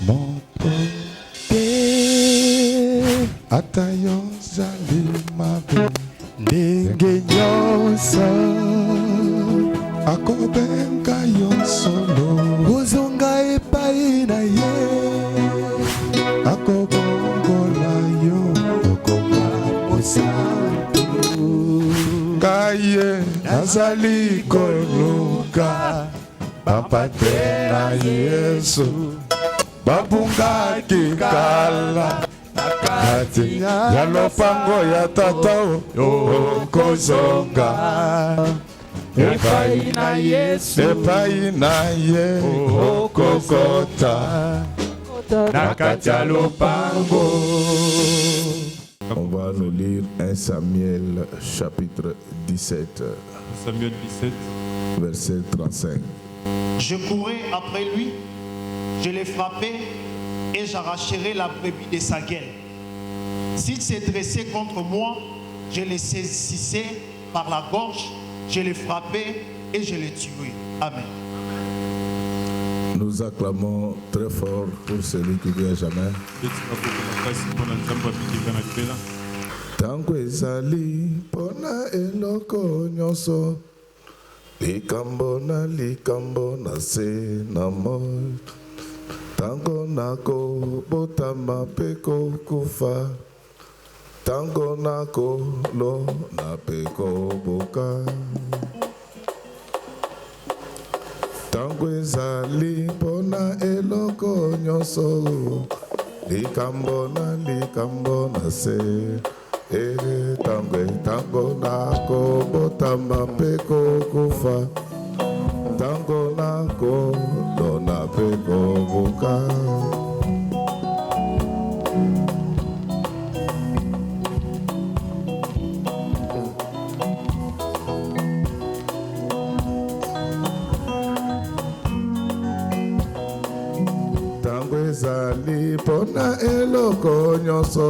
mon pote atayo zali mabe ndenge nyonso akobenga yo solo ozonga epai na ye akobongola yo okoma mosantu kaye nazali koluka bapate na Yesu babungaki kala kati ya lopango ya tata okozonga epai na Yesu epai na ye okokota na kati ya lopango. On va nous lire 1 Samuel chapitre 17, Samuel 17, verset 35. Je courais après lui, je l'ai frappé et j'arracherai la brebis de sa gaine. S'il s'est dressé contre moi, je le saisissais par la gorge, je l'ai frappé et je l'ai tué. Amen. Nous acclamons très fort pour celui qui vit à jamais. Tango ezali pona eloko nyonso likambo na se na moi tango nako botama pe kokufa tango nako lo na pe koboka tango ezali pona eloko nyonso likambo na se tango nako botama pe kokufa tango nako lo na pe koboka. Tango ezali pona eloko nyonso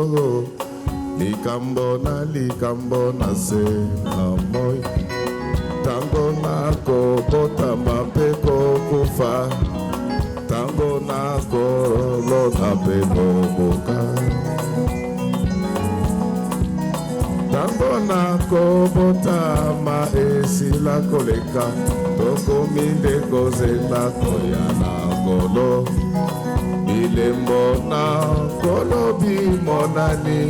likambo na se na moi tango nako botama pe kokufa tango nako lo na pe koboka tango nako botama esila koleka tokomi nde kozela koya na kolo bilembo na kolo bimonani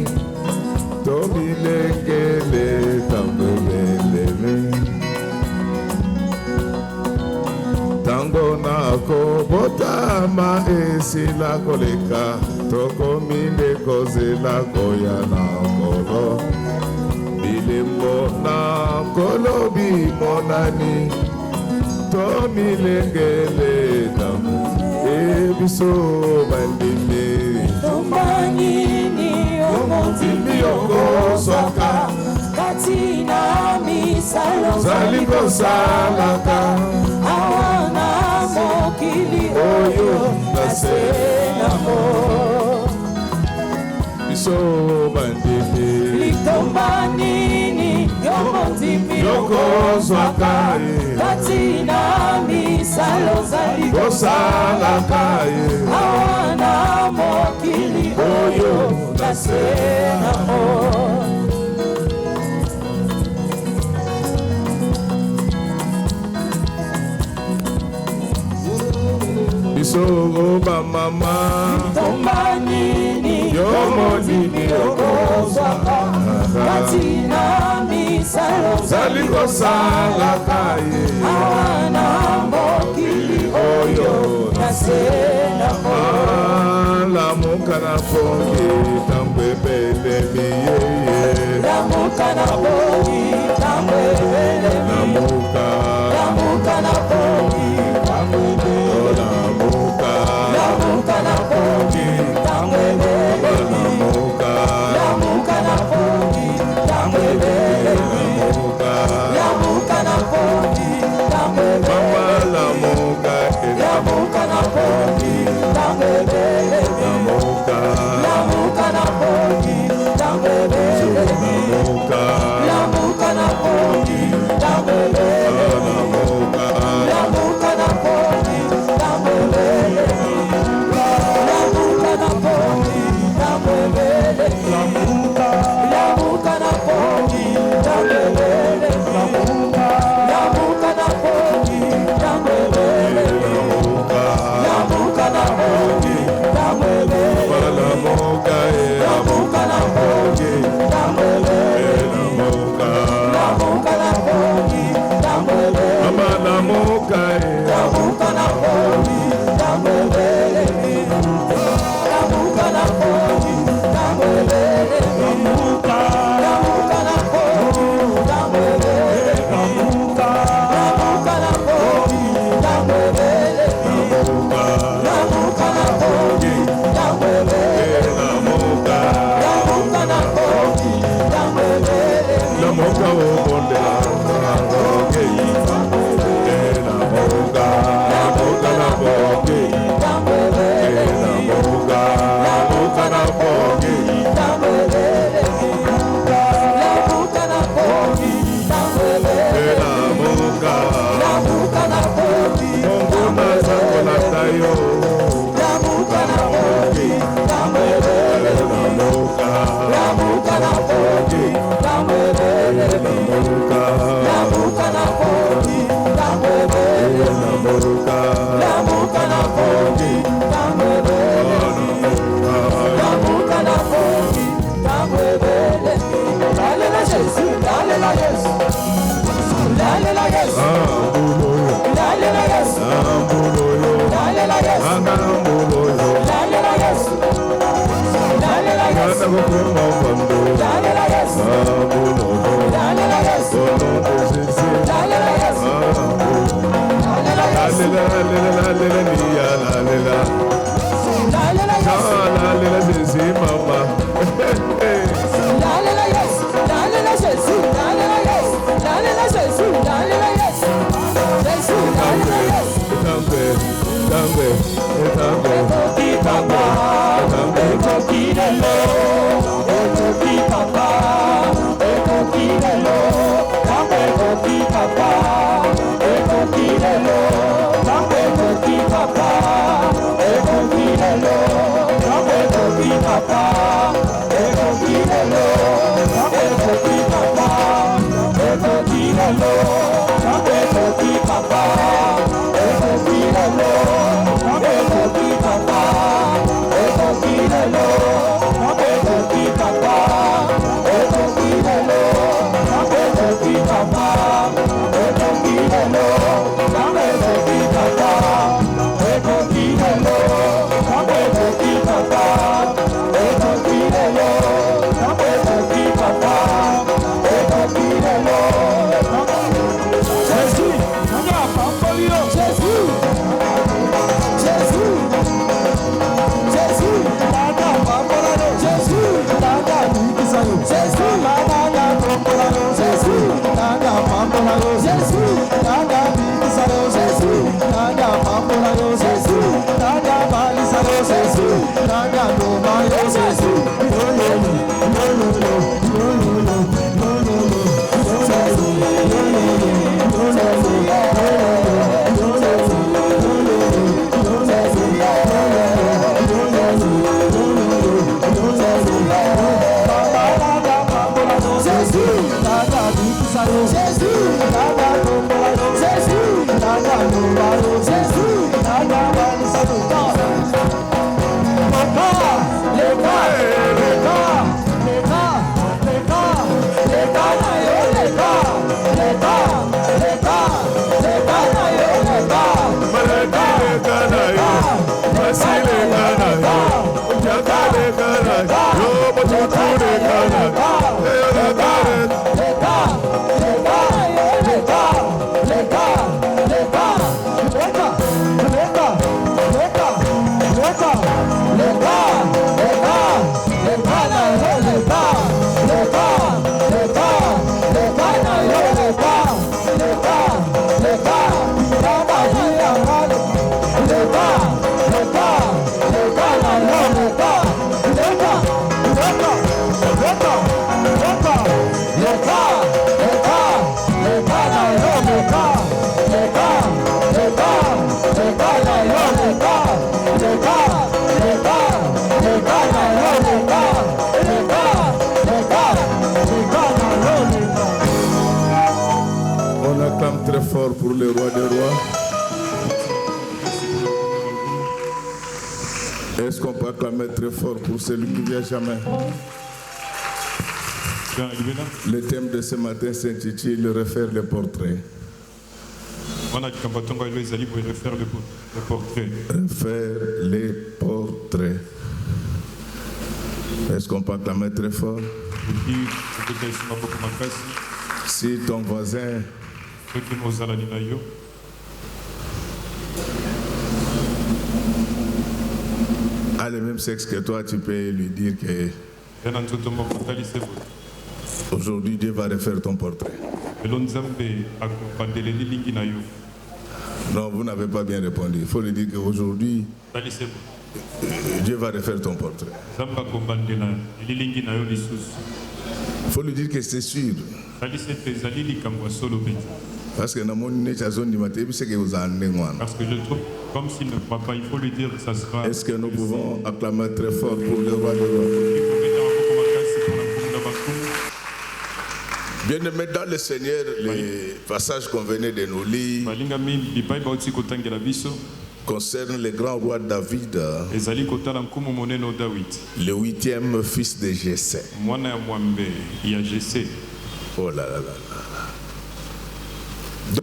tobilengele tambeleleme tango nako botama esila koleka tokomi nde kozela koya na kolo bilembo na kolo bimonani tomilengele tambe ebiso bandime Tomanini omotimi okosoka katina misalo zalikosalaka awana mokili oyo nasenamo biso bandime litombanini omotimi yokozwaka katina misalo zalikosalaka awana mokili oyo nasenamo biso bamama tombanini yomodini yokozwaka katina misalo zalikosalaka awana mokili oyo nasenamo lamuka na pongi tango ebelemi yeye lamuka na pongi tango ebelemi lamuka na pongi tango ebelemi lamuka na pongi tango ebelemi lamuka na pongi tango ebelemi lamuka na pongi tango ebelemi lamuka na pongi tango ebelemi lamuka na pongi tango ebelemi lamuka na pongi tango ebelemi lamuka na pongi tango ebelemi papa, ekoki lelo, ekoki papa, ekoki lelo, ekoki papa, ekoki lelo, ekoki papa, ekoki lelo, ekoki papa, ekoki lelo, ekoki papa, ekoki lelo, ekoki papa, ekoki lelo, ekoki papa, ekoki lelo, ekoki papa, ekoki lelo. Jésus, Jésus, Jésus, Jésus, Jésus, On acclame très fort pour le roi des rois. Est-ce qu'on peut acclamer très fort pour celui qui vient jamais? Le thème de ce matin s'intitule Refaire le portrait. Refaire le portrait. Refaire les portraits. Est-ce qu'on peut acclamer très fort? Si ton voisin a le même sexe que toi, tu peux lui dire que aujourd'hui Dieu va refaire ton portrait. Non, vous n'avez pas bien répondu. Il faut lui dire qu'aujourd'hui Dieu va refaire ton portrait. Il faut lui dire que c'est sûr. Parce que je trouve comme s'il ne croit pas, il faut lui dire que ça sera. Est-ce que nous pouvons acclamer très fort pour le roi des rois? Bien-aimés dans le Seigneur, les passages qu'on venait de nous lire concernent le grand roi David, le 8e fils de Jessé. Oh là là là là.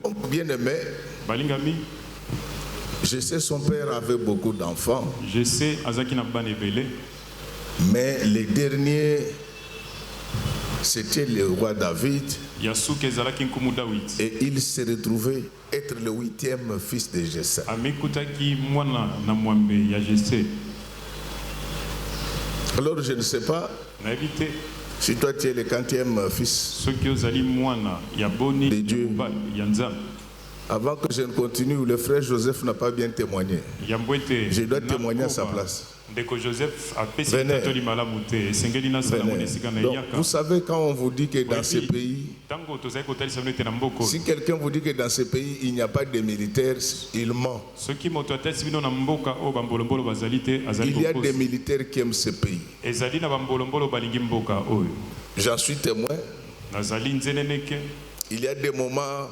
Donc, bien-aimé, Jessé, son père avait beaucoup d'enfants. Mais les derniers, c'était le roi David. Et il s'est retrouvé être le 8e fils de Jessé. Alors je ne sais pas si toi tu es le 40e fils de Dieu. Avant que je ne continue, le frère Joseph n'a pas bien témoigné. Je dois témoigner à sa place. Venez. Donc, vous savez, quand on vous dit que dans ce pays, si quelqu'un vous dit que dans ce pays il n'y a pas de militaires, il ment. Il y a des militaires qui aiment ce pays. J'en suis témoin. Il y a des moments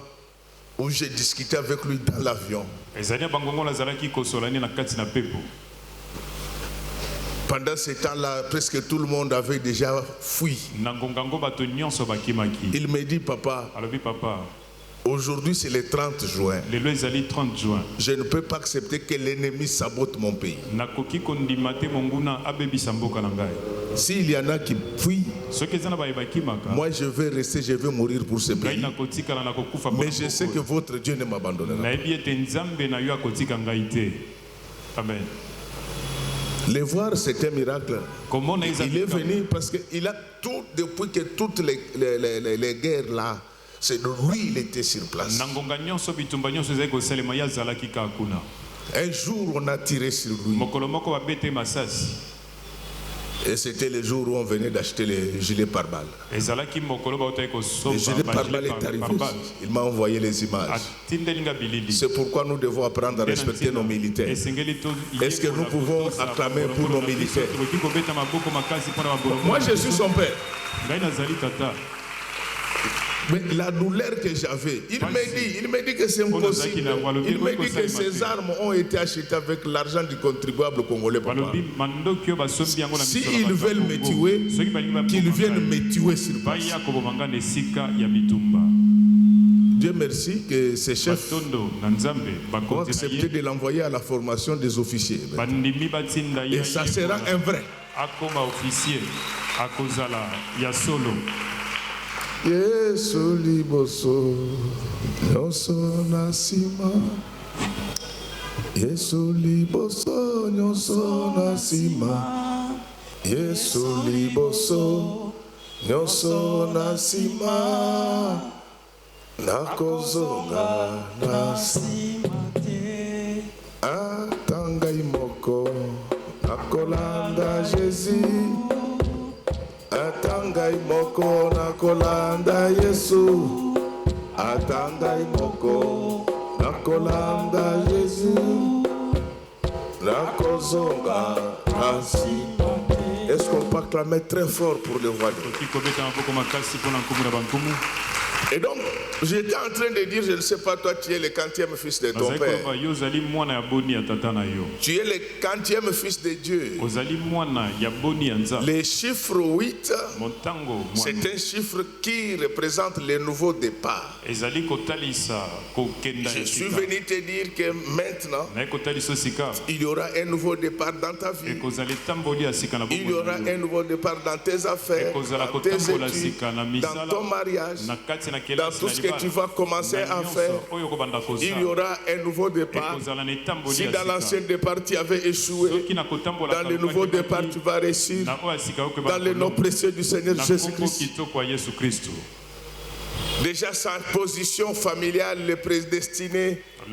où j'ai discuté avec lui dans l'avion. Pendant ce temps-là, presque tout le monde avait déjà fui. Il me dit, papa, aujourd'hui c'est le 30 juin. Je ne peux pas accepter que l'ennemi sabote mon pays. S'il y en a qui fuient, moi je vais rester, je vais mourir pour ce pays. Mais je sais que votre Dieu ne m'abandonnera pas. Amen. Le voir, c'est un miracle. Il est venu parce qu'il a tout, depuis que toutes les guerres là, c'est lui, il était sur place. Un jour, on a tiré sur lui. Et c'était le jour où on venait d'acheter les gilets pare-balles. Le gilet pare-balles est arrivé. Il m'a envoyé les images. C'est pourquoi nous devons apprendre à respecter nos militaires. Est-ce que nous pouvons acclamer pour nos militaires? Moi, je suis son père. Mais la douleur que j'avais, il me dit que c'est impossible. Il me dit que ces armes ont été achetées avec l'argent du contribuable congolais. S'ils veulent me tuer, qu'ils viennent me tuer sur place. Dieu merci que ces chefs ont accepté de l'envoyer à la formation des officiers. Et ça sera un vrai. Yesu liboso nyonso nasima. Yesu liboso nyonso nasima. Yesu liboso nyonso nasima. Nakozonga nasima te. Atanga imoko nakolanda Jésus. Atanga imoko nakolanda Yesu. Atanga imoko nakolanda Jésus. Nakozonga nasima. Est-ce qu'on peut acclamer très fort pour le roi? Et donc, j'étais en train de dire, je ne sais pas, toi tu es le 40e fils de ton père. Tu es le 40e fils de Dieu. Le chiffre 8, c'est un chiffre qui représente le nouveau départ. Je suis venu te dire que maintenant, il y aura un nouveau départ dans ta vie. Il y aura un nouveau départ dans tes affaires, dans tes études, dans ton mariage. Dans tout ce que tu vas commencer à faire, il y aura un nouveau départ. Si dans l'ancien départ tu avais échoué, dans le nouveau départ tu vas réussir. Dans le nom précieux du Seigneur Jésus-Christ. Déjà sa position familiale le prédestinait à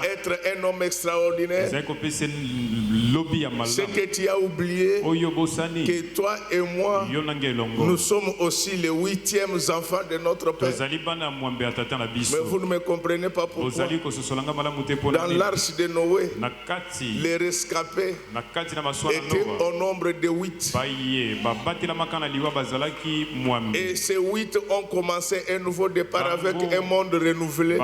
être un homme extraordinaire. Ce que tu as oublié, que toi et moi, nous sommes aussi les 8e enfants de notre Père. Mais vous ne me comprenez pas pourquoi. Dans l'arche de Noé, les rescapés étaient au nombre de 8. Et ces 8 ont commencé un nouveau départ avec un monde renouvelé.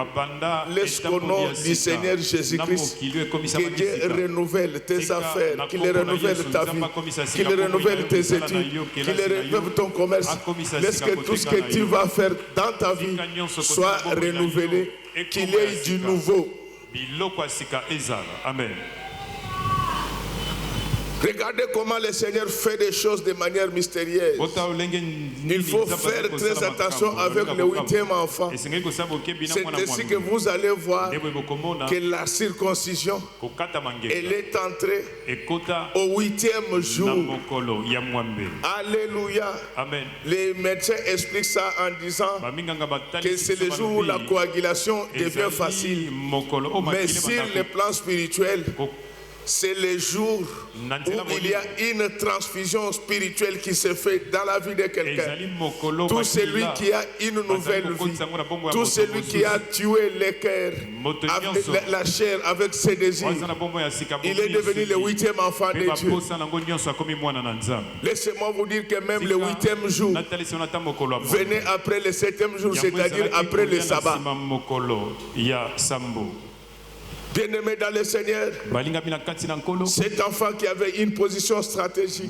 Laisse-qu'au nom du Seigneur Jésus-Christ, que Dieu renouvelle tes affaires, qu'il renouvelle ta vie, qu'il renouvelle tes études, qu'il renouvelle ton commerce. Laisse que tout ce que tu vas faire dans ta vie soit renouvelé, qu'il y ait du nouveau. Amen. Regardez comment le Seigneur fait des choses de manière mystérieuse. Il faut faire très attention avec le 8e enfant. C'est ainsi que vous allez voir que la circoncision, elle est entrée au 8e jour. Alléluia. Amen. Les médecins expliquent ça en disant que c'est le jour où la coagulation devient facile. Mais sur le plan spirituel, c'est le jour où il y a une transfusion spirituelle qui se fait dans la vie de quelqu'un. Tout celui qui a une nouvelle vie, tout celui qui a tué le cœur, la chair avec ses désirs, il est devenu le 8e enfant de Dieu. Laissez-moi vous dire que même le 8e jour venait après le 7e jour, c'est-à-dire après le sabbat. Bien-aimé dans le Seigneur, cet enfant qui avait une position stratégique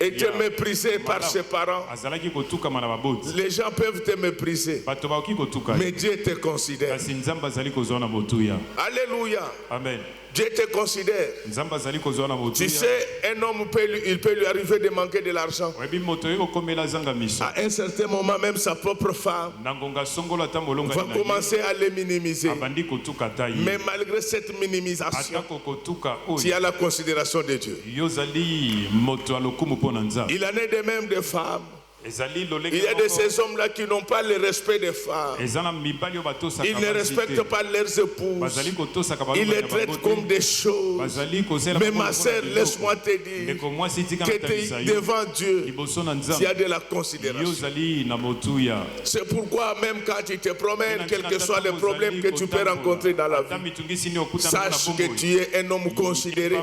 était méprisé par ses parents. Les gens peuvent te mépriser, mais Dieu te considère. Alléluia. Amen. Dieu te considère. Tu sais, un homme il peut lui arriver de manquer de l'argent. À un certain moment, même sa propre femme va commencer à le minimiser. Mais malgré cette minimisation, tu as la considération de Dieu. Il en est de même des femmes. Il y a de ces hommes-là qui n'ont pas le respect des femmes. Ils ne respectent pas leurs épouses. Ils les traitent comme des choses. Mais ma sœur, laisse-moi te dire que devant Dieu, il y a de la considération. C'est pourquoi même quand tu te promènes, quel que soit le problème que tu peux rencontrer dans la vie, sache que tu es un homme considéré.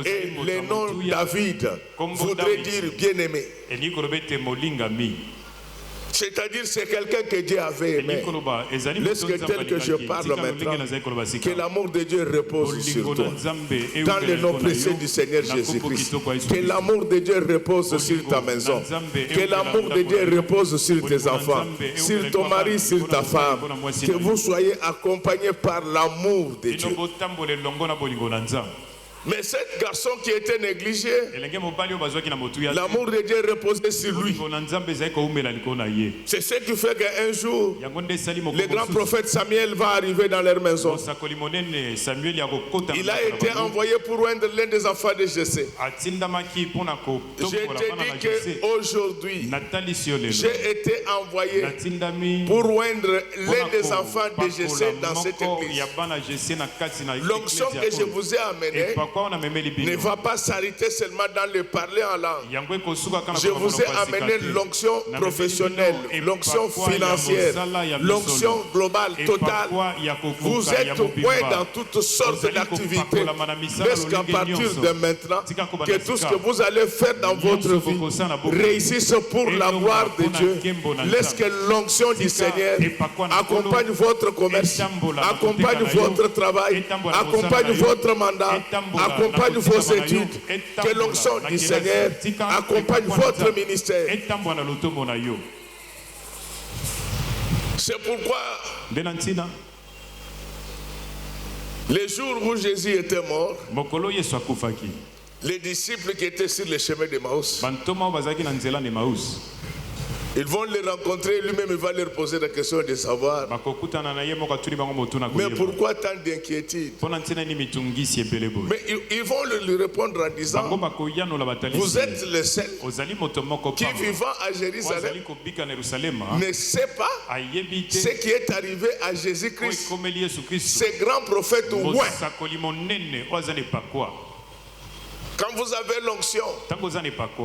Et le nom David voudrait dire bien-aimé. C'est-à-dire c'est quelqu'un que Dieu avait aimé. Laisse-que tel que je parle maintenant, que l'amour de Dieu repose sur toi. Dans le nom précieux du Seigneur Jésus-Christ. Que l'amour de Dieu repose sur ta maison. Que l'amour de Dieu repose sur tes enfants. Sur ton mari, sur ta femme. Que vous soyez accompagnés par l'amour de Dieu. Mais ce garçon qui était négligé, l'amour de Dieu reposait sur lui. C'est ce qui fait qu'un jour, le grand prophète Samuel va arriver dans leur maison. Il a été envoyé pour rendre l'un des enfants de Jessé. Je te dis qu'aujourd'hui, j'ai été envoyé pour rendre l'un des enfants de Jessé dans cette église. L'onction que je vous ai amenée ne va pas s'arrêter seulement dans le parler en langue. Je vous ai amené l'onction professionnelle, l'onction financière, l'onction globale, totale. Vous êtes point dans toutes sortes d'activités. Laisse qu'à partir de maintenant, que tout ce que vous allez faire dans votre vie réussisse pour la gloire de Dieu. Laisse que l'onction du Seigneur accompagne votre commerce, accompagne votre travail, accompagne votre mandat, accompagne vos études. Que l'onction du Seigneur accompagne votre ministère. C'est pourquoi les jours où Jésus était mort, les disciples qui étaient sur le chemin d'Emmaüs, ils vont les rencontrer, lui-même il va leur poser la question de savoir. Mais pourquoi tant d'inquiétude? Mais ils vont lui répondre en disant, vous êtes le seul qui vivant à Jérusalem ne sait pas ce qui est arrivé à Jésus-Christ, ce grand prophète ouin. Quand vous avez l'onction,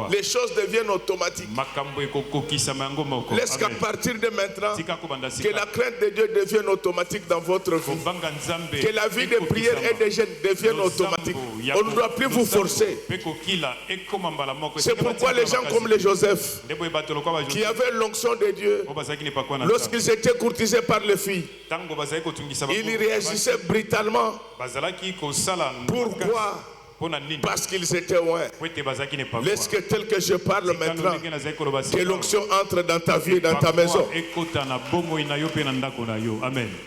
les choses deviennent automatiques. Laisse qu'à partir de maintenant, que la crainte de Dieu devienne automatique dans votre vie. Que la vie de prière et de jeûne devienne automatique. On ne doit plus vous forcer. C'est pourquoi les gens comme les Joseph, qui avaient l'onction de Dieu, lorsqu'ils étaient courtisés par les filles, ils réagissaient brutalement. Pourquoi? Parce qu'ils étaient loin. Laisse que tel que je parle maintenant, que l'onction entre dans ta vie et dans ta maison.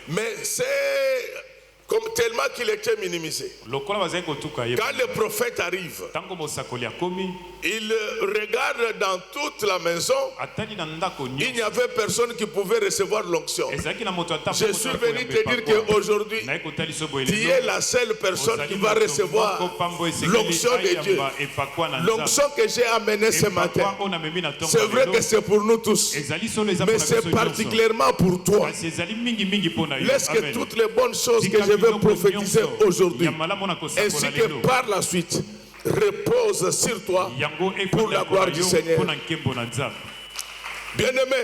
Mais c'est Comme tellement qu'il était minimisé. Quand le prophète arrive, il regarde dans toute la maison. Il n'y avait personne qui pouvait recevoir l'onction. Je suis venu te dire qu'aujourd'hui, tu es la seule personne qui va recevoir l'onction de Dieu. L'onction que j'ai amenée ce matin, c'est vrai que c'est pour nous tous, mais c'est particulièrement pour toi. Laisse que toutes les bonnes choses que je vais prophétiser aujourd'hui, ainsi que par la suite, repose sur toi pour la gloire du Seigneur. Bien-aimé,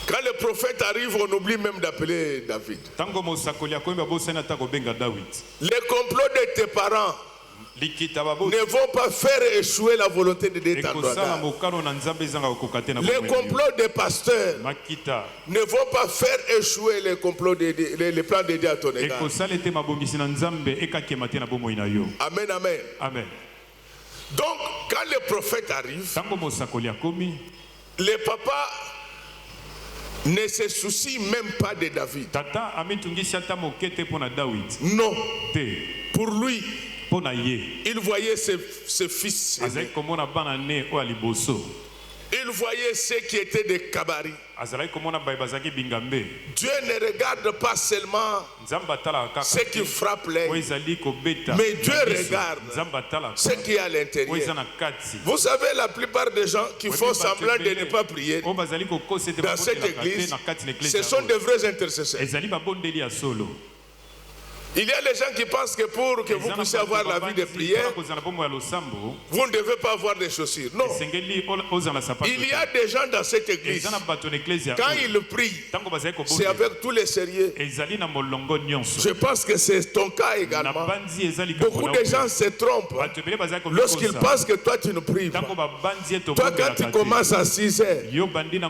quand le prophète arrive, on oublie même d'appeler David. Les complots de tes parents ne vont pas faire échouer la volonté de Dieu. Les complots des pasteurs ne vont pas faire échouer les complots les plans de Dieu à ton égard. Amen, amen. Amen. Donc, quand le prophète arrive, les papas ne se soucient même pas de David. Non. Pour lui, il voyait ses fils. Il voyait ceux qui étaient des cabarets. Dieu ne regarde pas seulement ceux qui frappent l'œil, mais Dieu regarde ce qui est à l'intérieur. Vous savez, la plupart des gens qui font semblant de ne pas prier dans cette église, ce sont de vrais intercesseurs. Il y a des gens qui pensent que pour que vous puissiez avoir la vie de prière, vous ne devez pas avoir des chaussures. Non. Il y a des gens dans cette église, quand ils prient, c'est avec tous les sérieux. Je pense que c'est ton cas également. Beaucoup de gens se trompent lorsqu'ils pensent que toi tu ne pries pas. Toi, quand tu commences à 6 heures,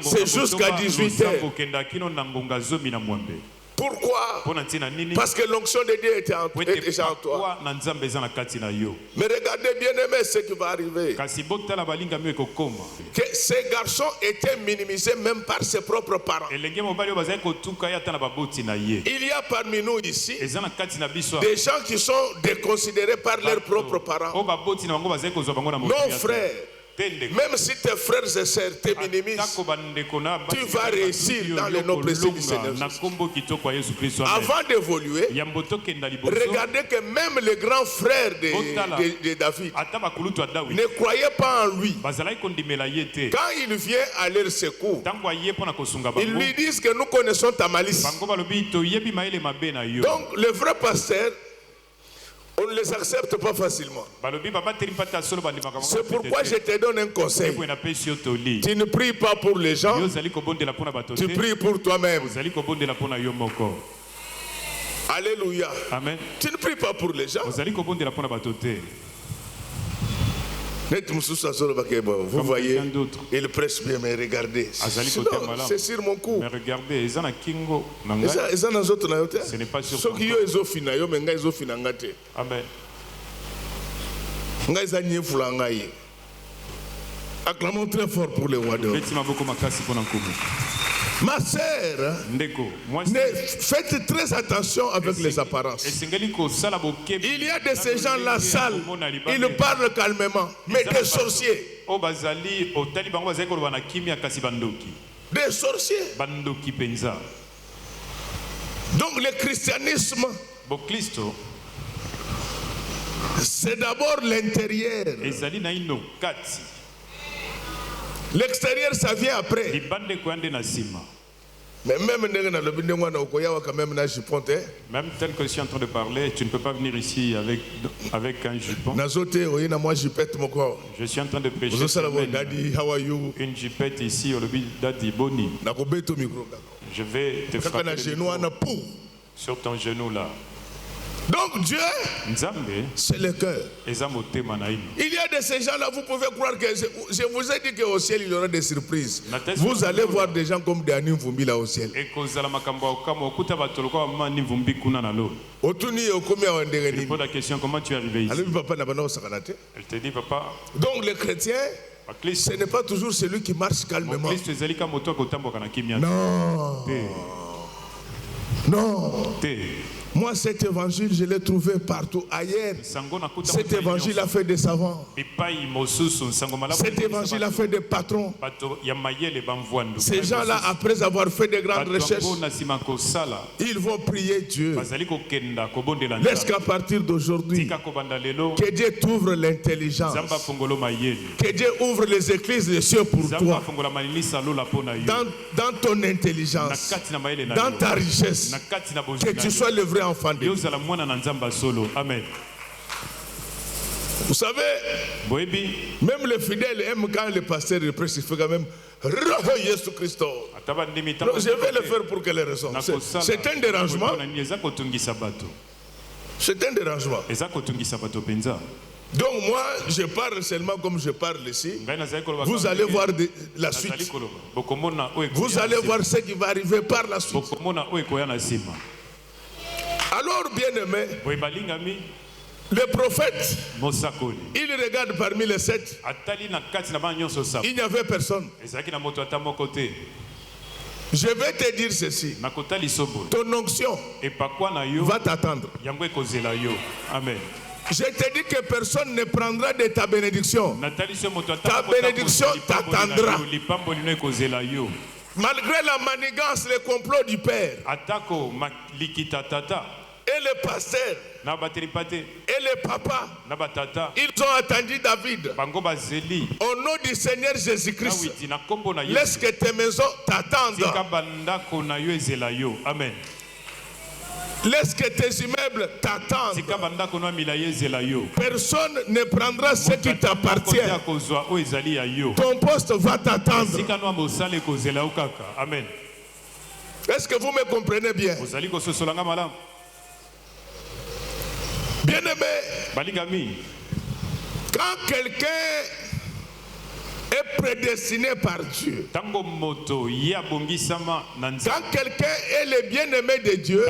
c'est jusqu'à 18 heures. Pourquoi? Parce que l'onction de Dieu était déjà en toi. Mais regardez bien aimé ce qui va arriver. Que ces garçons étaient minimisés même par ses propres parents. Il y a parmi nous ici des gens qui sont déconsidérés par leurs propres parents. Nos frères, même si tes frères et sœurs te minimisent, tu vas réussir dans le nom précieux du Seigneur. Avant d'évoluer, regardez que même les grands frères de David ne croyaient pas en lui. Quand il vient à leur secours, ils lui disent que nous connaissons ta malice. Donc le vrai pasteur, on ne les accepte pas facilement. C'est pourquoi je te donne un conseil. Tu ne pries pas pour les gens, tu pries pour toi-même. Alléluia. Amen. Tu ne pries pas pour les gens. Vous voyez, il prêche bien, mais regardez. C'est sur mon cou. Mais regardez, ce n'est pas sur mon cou. Amen. Acclamons très fort pour le roi de l'eau. Ma sœur, faites très attention avec les apparences. Il y a de ces gens-là sales, ils parlent calmement, mais des sorciers. Des sorciers. Donc le christianisme, c'est d'abord l'intérieur. L'extérieur, ça vient après. Mais même tel que je suis en train de parler, tu ne peux pas venir ici avec un jupon. Je suis en train de prêcher une jupette ici au lobby Daddy Boni. Je vais te frapper sur ton genou là. Donc Dieu, c'est le cœur. Il y a de ces gens-là, vous pouvez croire que je vous ai dit qu'au ciel il y aura des surprises. Vous allez voir des gens comme des Animvumbi là au ciel. Je pose la question, comment tu es arrivé ici? Elle te dit, papa. Donc le chrétien, ce n'est pas toujours celui qui marche calmement. Non. Non. Moi, cet évangile, je l'ai trouvé partout ailleurs. Cet évangile a fait des savants. Cet évangile a fait des patrons. Ces gens-là, après avoir fait de grandes recherches, ils vont prier Dieu. Laisse qu'à partir d'aujourd'hui, que Dieu t'ouvre l'intelligence. Que Dieu ouvre les écluses des cieux pour toi. Dans ton intelligence, dans ta richesse, que tu sois le vrai enfant de Dieu. Amen. Vous savez, même les fidèles aiment quand le pasteur prêche, il fait quand même Jésus Christ. Je vais le faire pour quelle raison? C'est un dérangement. C'est un dérangement. Donc moi, je parle seulement comme je parle ici. Vous allez voir la suite. Vous allez voir ce qui va arriver par la suite. Alors, bien-aimé, le prophète, il regarde parmi les 7. Il n'y avait personne. Je vais te dire ceci. Ton onction va t'attendre. Amen. Je te dis que personne ne prendra de ta bénédiction. Ta bénédiction t'attendra. Malgré la manigance, le complot du Père, et le pasteur, et le papa, ils ont attendu David. Au nom du Seigneur Jésus-Christ, laisse que tes maisons t'attendent. Amen. Laisse que tes immeubles t'attendent. Personne ne prendra ce qui t'appartient. Ton poste va t'attendre. Amen. Est-ce que vous me comprenez bien? Bien-aimé, quand quelqu'un est prédestiné par Dieu, quand quelqu'un est le bien-aimé de Dieu,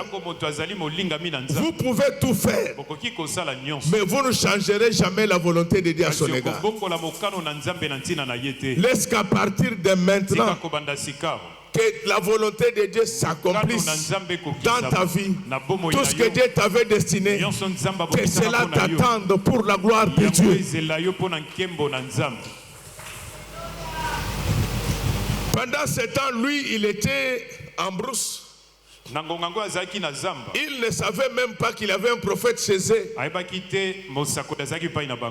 vous pouvez tout faire, mais vous ne changerez jamais la volonté de Dieu à son égard. Laisse qu'à partir de maintenant, que la volonté de Dieu s'accomplisse dans ta vie. Tout ce que Dieu t'avait destiné, que cela t'attende pour la gloire de Dieu. Pendant ce temps, lui, il était en brousse. Il ne savait même pas qu'il avait un prophète chez eux.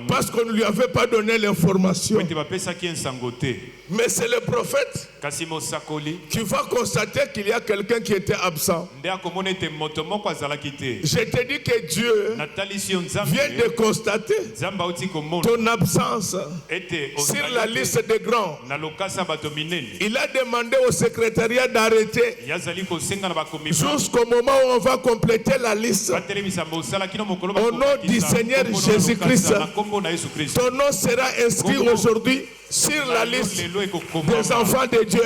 Parce qu'on ne lui avait pas donné l'information. Mais c'est le prophète qui va constater qu'il y a quelqu'un qui était absent. Je te dis que Dieu vient de constater ton absence sur la liste des grands. Il a demandé au secrétariat d'arrêter jusqu'au moment où on va compléter la liste. Au nom du Seigneur Jésus-Christ, ton nom sera inscrit aujourd'hui sur la liste des enfants de Dieu,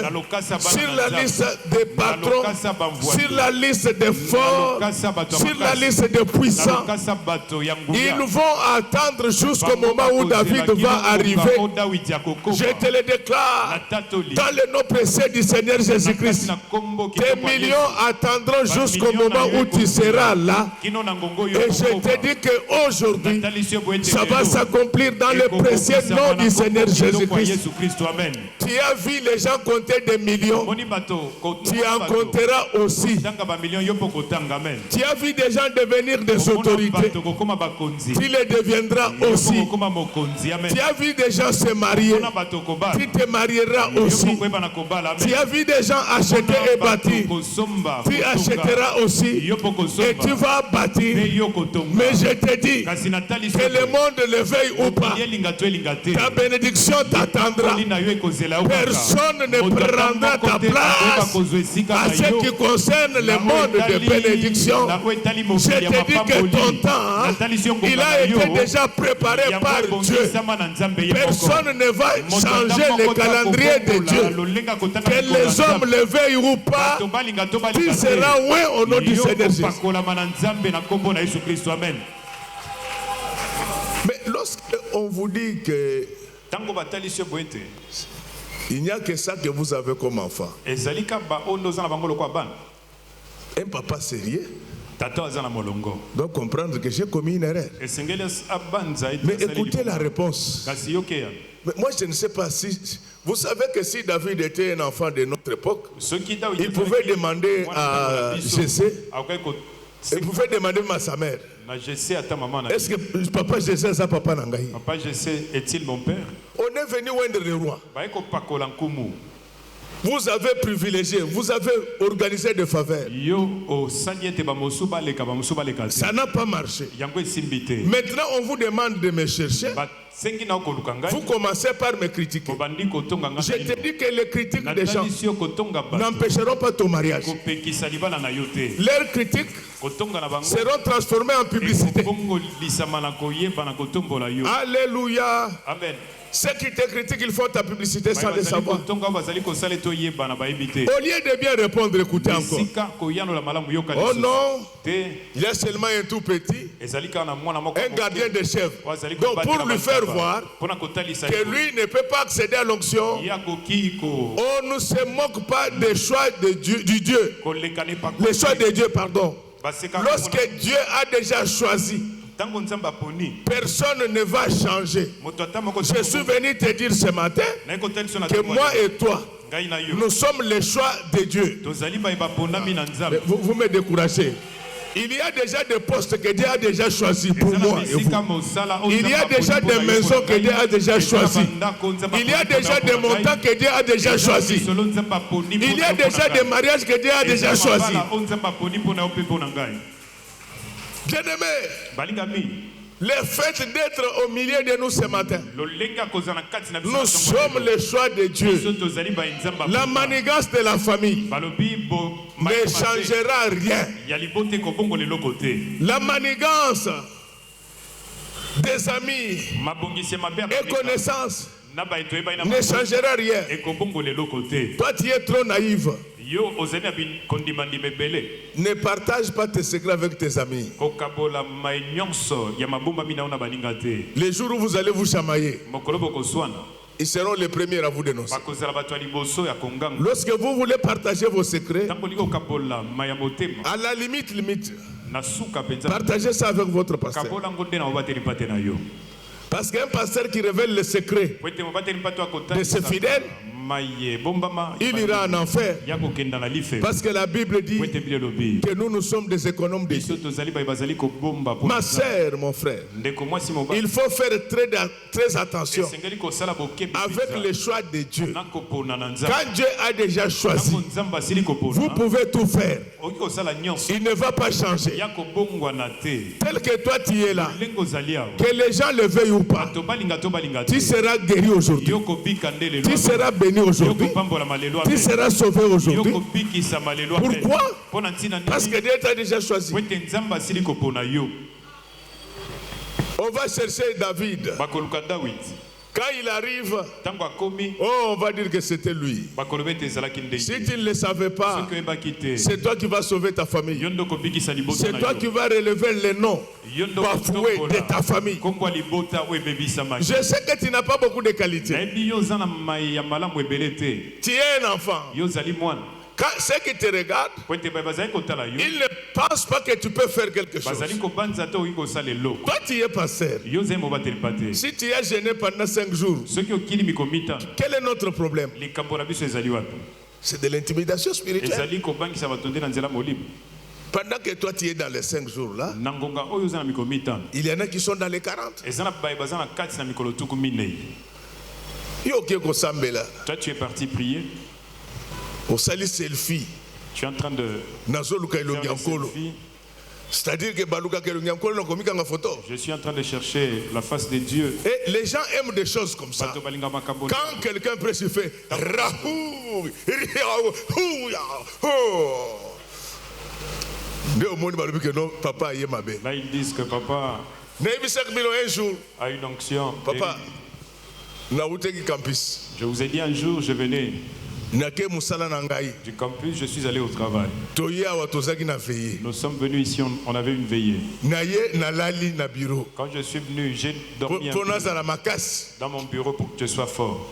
sur la liste des patrons, sur la liste des forts, sur la liste des puissants. Ils vont attendre jusqu'au moment où David va arriver. Je te le déclare dans le nom précieux du Seigneur Jésus-Christ. Tes millions attendront jusqu'au moment où tu seras là. Et je te dis qu'aujourd'hui, ça va s'accomplir dans le précieux nom du Seigneur Jésus-Christ. Amen. Tu as vu les gens compter des millions. Tu en compteras aussi. Tu as vu des gens devenir des autorités. Tu les deviendras aussi. Tu as vu des gens se marier. Tu te marieras aussi. Tu as vu des gens acheter et bâtir. Tu achèteras aussi. Et tu vas bâtir. Mais je te dis que le monde le veuille ou pas, ta bénédiction t'attendra. Personne ne prendra ta place à ce qui concerne le monde de bénédiction. Je te dis que ton temps, il a été déjà préparé par Dieu. Personne ne va changer le calendrier de Dieu. Que les hommes le veuillent ou pas, tu seras loin au nom du Seigneur Jésus. Mais lorsqu'on vous dit que il n'y a que ça que vous avez comme enfant, et Un papa sérieux doit comprendre que j'ai commis une erreur. Mais écoutez la réponse. Mais moi, je ne sais pas si... Vous savez que si David était un enfant de notre époque, il pouvait demander à Jessé, il pouvait demander à sa mère. Est-ce que papa Jessé est sa papa Nangaï? Papa Jessé est-il mon père? On est venu oindre le roi. Vous avez privilégié, vous avez organisé des faveurs. Ça n'a pas marché. Maintenant, on vous demande de me chercher. Vous commencez par me critiquer. Je te dis que les critiques des gens n'empêcheront pas ton mariage. Leurs critiques seront transformées en publicité. Alléluia. Amen. Ceux qui te critiquent, ils font ta publicité sans le savoir. Au lieu de bien répondre, écoutez encore. Oh non, il y a seulement un tout petit, un gardien de chèvre. Donc pour lui faire voir que lui ne peut pas accéder à l'onction, on ne se moque pas des choix de Dieu, du Dieu. Les choix de Dieu, pardon. Lorsque Dieu a déjà choisi, personne ne va changer. Je suis venu te dire ce matin que moi et toi, nous sommes les choix de Dieu. Vous me découragez. Il y a déjà des postes que Dieu a déjà choisis pour moi et vous. Il y a déjà des maisons que Dieu a déjà choisies. Il y a déjà des montants que Dieu a déjà choisis. Il y a déjà des mariages que Dieu a déjà choisis. Bien-aimés, le fait d'être au milieu de nous ce matin, nous sommes le choix de Dieu. La manigance de la famille ne changera rien. La manigance des amis et connaissances ne changera rien. Toi, tu es trop naïve. Ne partage pas tes secrets avec tes amis. Les jours où vous allez vous chamailler, ils seront les premiers à vous dénoncer. Lorsque vous voulez partager vos secrets, à la limite, partagez ça avec votre pasteur. Parce qu'un pasteur qui révèle les secrets de ses fidèles, il ira en enfer. Parce que la Bible dit que nous sommes des économes de Dieu. Ma sœur, mon frère, il faut faire très attention avec les choix de Dieu. Quand Dieu a déjà choisi, vous pouvez tout faire. Il ne va pas changer. Tel que toi tu es là, que les gens le veuillent ou pas, tu seras guéri aujourd'hui. Tu seras béni aujourd'hui. Tu seras sauvé aujourd'hui. Pourquoi? Parce que Dieu t'a déjà choisi. On va chercher David. Quand il arrive, on va dire que c'était lui. Si tu ne le savais pas, c'est toi qui vas sauver ta famille. C'est toi qui vas relever les noms bafoués de ta famille. Je sais que tu n'as pas beaucoup de qualités. Tu es un enfant. Quand ceux qui te regardent, ils ne pensent pas que tu peux faire quelque chose. Toi, tu es pasteur. Si tu es gêné pendant 5 jours, quel est notre problème? C'est de l'intimidation spirituelle. Pendant que toi tu es dans les 5 jours là, il y en a qui sont dans les 40. Toi, tu es parti prier. Au sali selfie. Tu es en train de faire des selfies. C'est-à-dire que je suis en train de chercher la face de Dieu. Et les gens aiment des choses comme ça. Quand quelqu'un peut se faire là ils disent que papa un jour a une onction. Papa, je vous ai dit un jour je venais du campus, je suis allé au travail. Nous sommes venus ici, on avait une veillée. Quand je suis venu, j'ai dormi un peu dans mon bureau pour que je sois fort.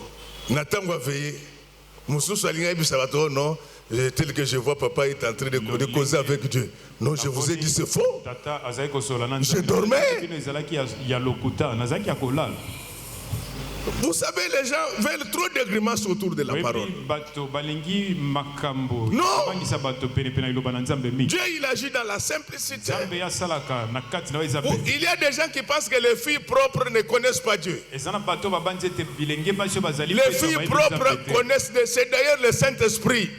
Tel que je vois, papa est en train de causer avec Dieu. Non, je vous ai dit c'est faux. Je dormais. Vous savez, les gens veulent trop de grimaces autour de la parole. Non. Dieu, il agit dans la simplicité. Il y a des gens qui pensent que les filles propres ne connaissent pas Dieu. Les filles propres connaissent, c'est d'ailleurs le Saint-Esprit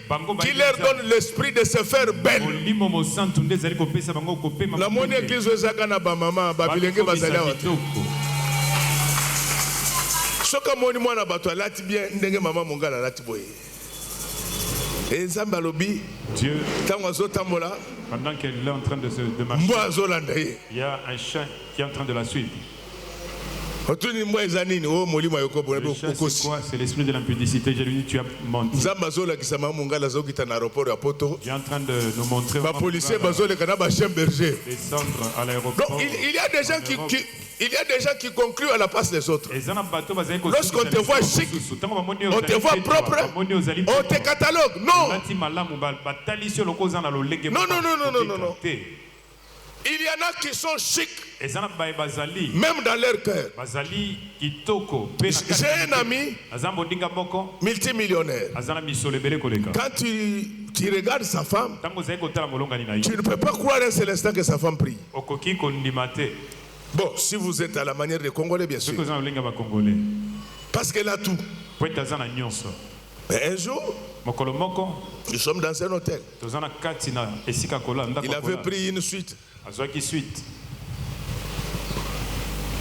qui leur donne l'esprit de se faire belle. La monnaie église soka moni mwana bato alati bien ndenge mama mongala alati boye. Et Nzambe alobi Dieu tango azotambola pendant qu'elle est en train de marcher. Mbo azolanda ye. Il y a un chien qui est en train de la suivre. Otuni mbo ezanini o molimo yoko boye kokosi. C'est quoi? C'est l'esprit de l'impudicité. J'ai dit tu as menti. Nzambe azolakisa mama mongala azokita na aéroport ya Poto. Il est en train de nous montrer. Ba policier bazoleka na ba chien berger. Descendre à l'aéroport. Donc il y a des gens il y a des gens qui concluent à la place des autres. Lorsqu'on te voit chic, on te voit propre, on te catalogue. Non. Non. Il y en a qui sont chics, même dans leur cœur. J'ai un ami multimillionnaire. Quand tu regardes sa femme, tu ne peux pas croire un seul instant que sa femme prie. Bon, si vous êtes à la manière des Congolais, bien sûr. Parce qu'elle a tout. Mais un jour, nous sommes dans un hôtel. Il avait pris une suite.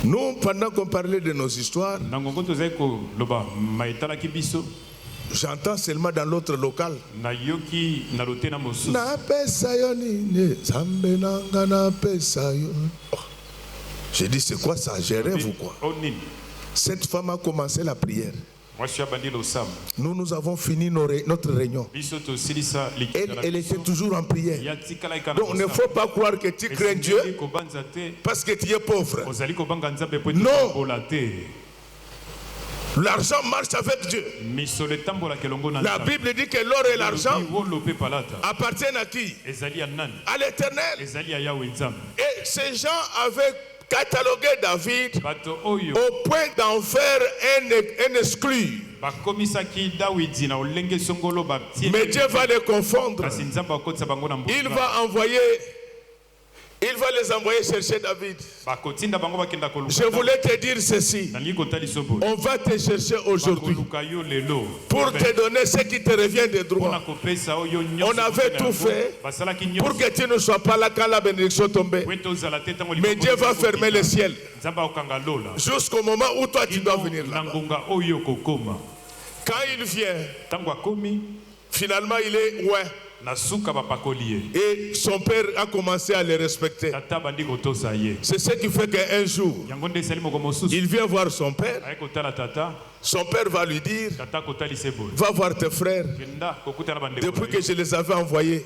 Nous, pendant qu'on parlait de nos histoires, j'entends seulement dans l'autre local. J'ai dit, c'est quoi ça? J'ai rêve ou quoi? Cette femme a commencé la prière. Nous avons fini notre réunion. Elle était toujours en prière. Donc, il ne faut pas croire que tu crains Dieu parce que tu es pauvre. Non. L'argent marche avec Dieu. La Bible dit que l'or et l'argent appartiennent à qui? À l'Éternel. Et ces gens avaient catalogué David au point d'en faire un exclu. Mais Dieu va les confondre. Il va les envoyer chercher David. Je voulais te dire ceci. On va te chercher aujourd'hui pour te donner ce qui te revient de droit. On avait tout fait pour que tu ne sois pas là quand la bénédiction tombait. Mais Dieu va fermer le ciel jusqu'au moment où toi tu dois venir là. Quand il vient, finalement il est ouais. Et son père a commencé à les respecter. C'est ce qui fait qu'un jour, il vient voir son père. Son père va lui dire, va voir tes frères. Depuis que je les avais envoyés,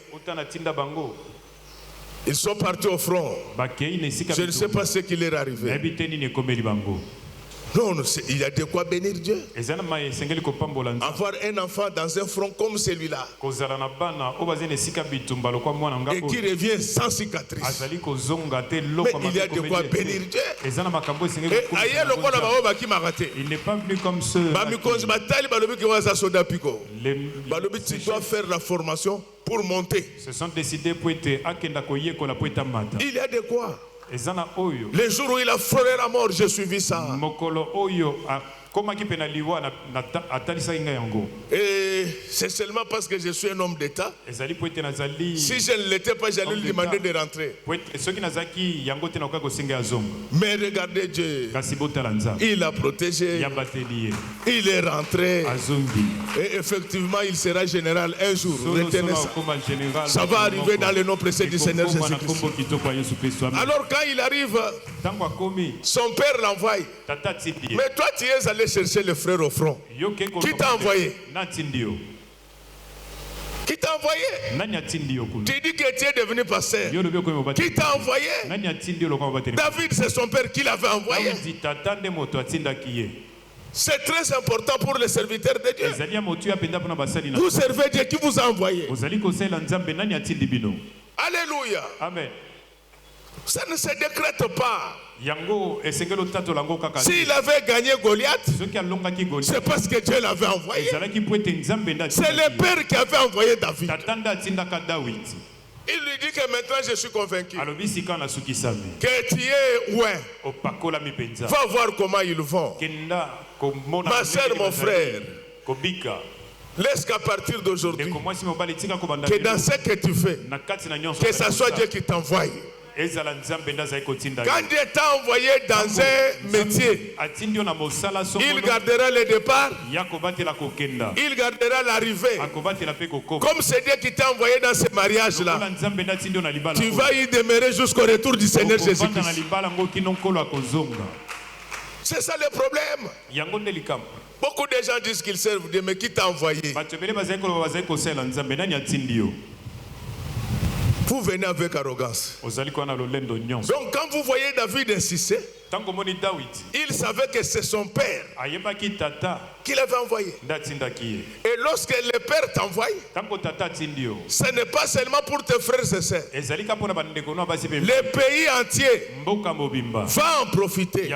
ils sont partis au front. Je ne sais pas ce qui leur est arrivé. Non, il y a de quoi bénir Dieu. Avoir un enfant dans un front comme celui-là et qui revient sans cicatrice. Mais il y a de quoi bénir Dieu. Et ailleurs, le quoi qui m'a raté. Il n'est pas venu comme ceux. Tu dois faire la formation pour monter. Se sont décidés pour être il y a de quoi. Les jours où il a frôlé la mort, j'ai suivi ça. Et c'est seulement parce que je suis un homme d'État. Si je ne l'étais pas, j'allais lui demander de rentrer. Mais regardez Dieu. Il a protégé. Il est rentré. Et effectivement, il sera général un jour. Retenez ça. Ça va arriver dans le nom précieux du Seigneur Jésus-Christ. Alors quand il arrive, son père l'envoie. Mais toi, tu es allé chercher le frère au front. Qui t'a envoyé? Qui t'a envoyé? Tu dis que tu es devenu pasteur. Qui t'a envoyé? David, c'est son père qui l'avait envoyé. C'est très important pour les serviteurs de Dieu. Vous servez Dieu qui vous a envoyé. Alléluia. Amen. Ça ne se décrète pas. S'il avait gagné Goliath, c'est parce que Dieu l'avait envoyé. C'est le Père qui avait envoyé David. Il lui dit que maintenant je suis convaincu que tu es va voir comment ils vont. Ma soeur, mon frère, laisse qu'à partir d'aujourd'hui, que dans ce que tu fais, que ce soit Dieu qui t'envoie. Quand Dieu t'a envoyé dans un métier, il gardera le départ, il gardera l'arrivée. Comme c'est Dieu qui t'a envoyé dans ce mariage-là, tu vas y demeurer jusqu'au retour du Seigneur Jésus-Christ. C'est ça le problème. Beaucoup de gens disent qu'ils servent Dieu, mais qui t'a envoyé? Vous venez avec arrogance. Donc quand vous voyez David insister, il savait que c'est son père qui l'avait envoyé. Et lorsque le père t'envoie, ce n'est pas seulement pour tes frères et sœurs. Le pays entier va en profiter.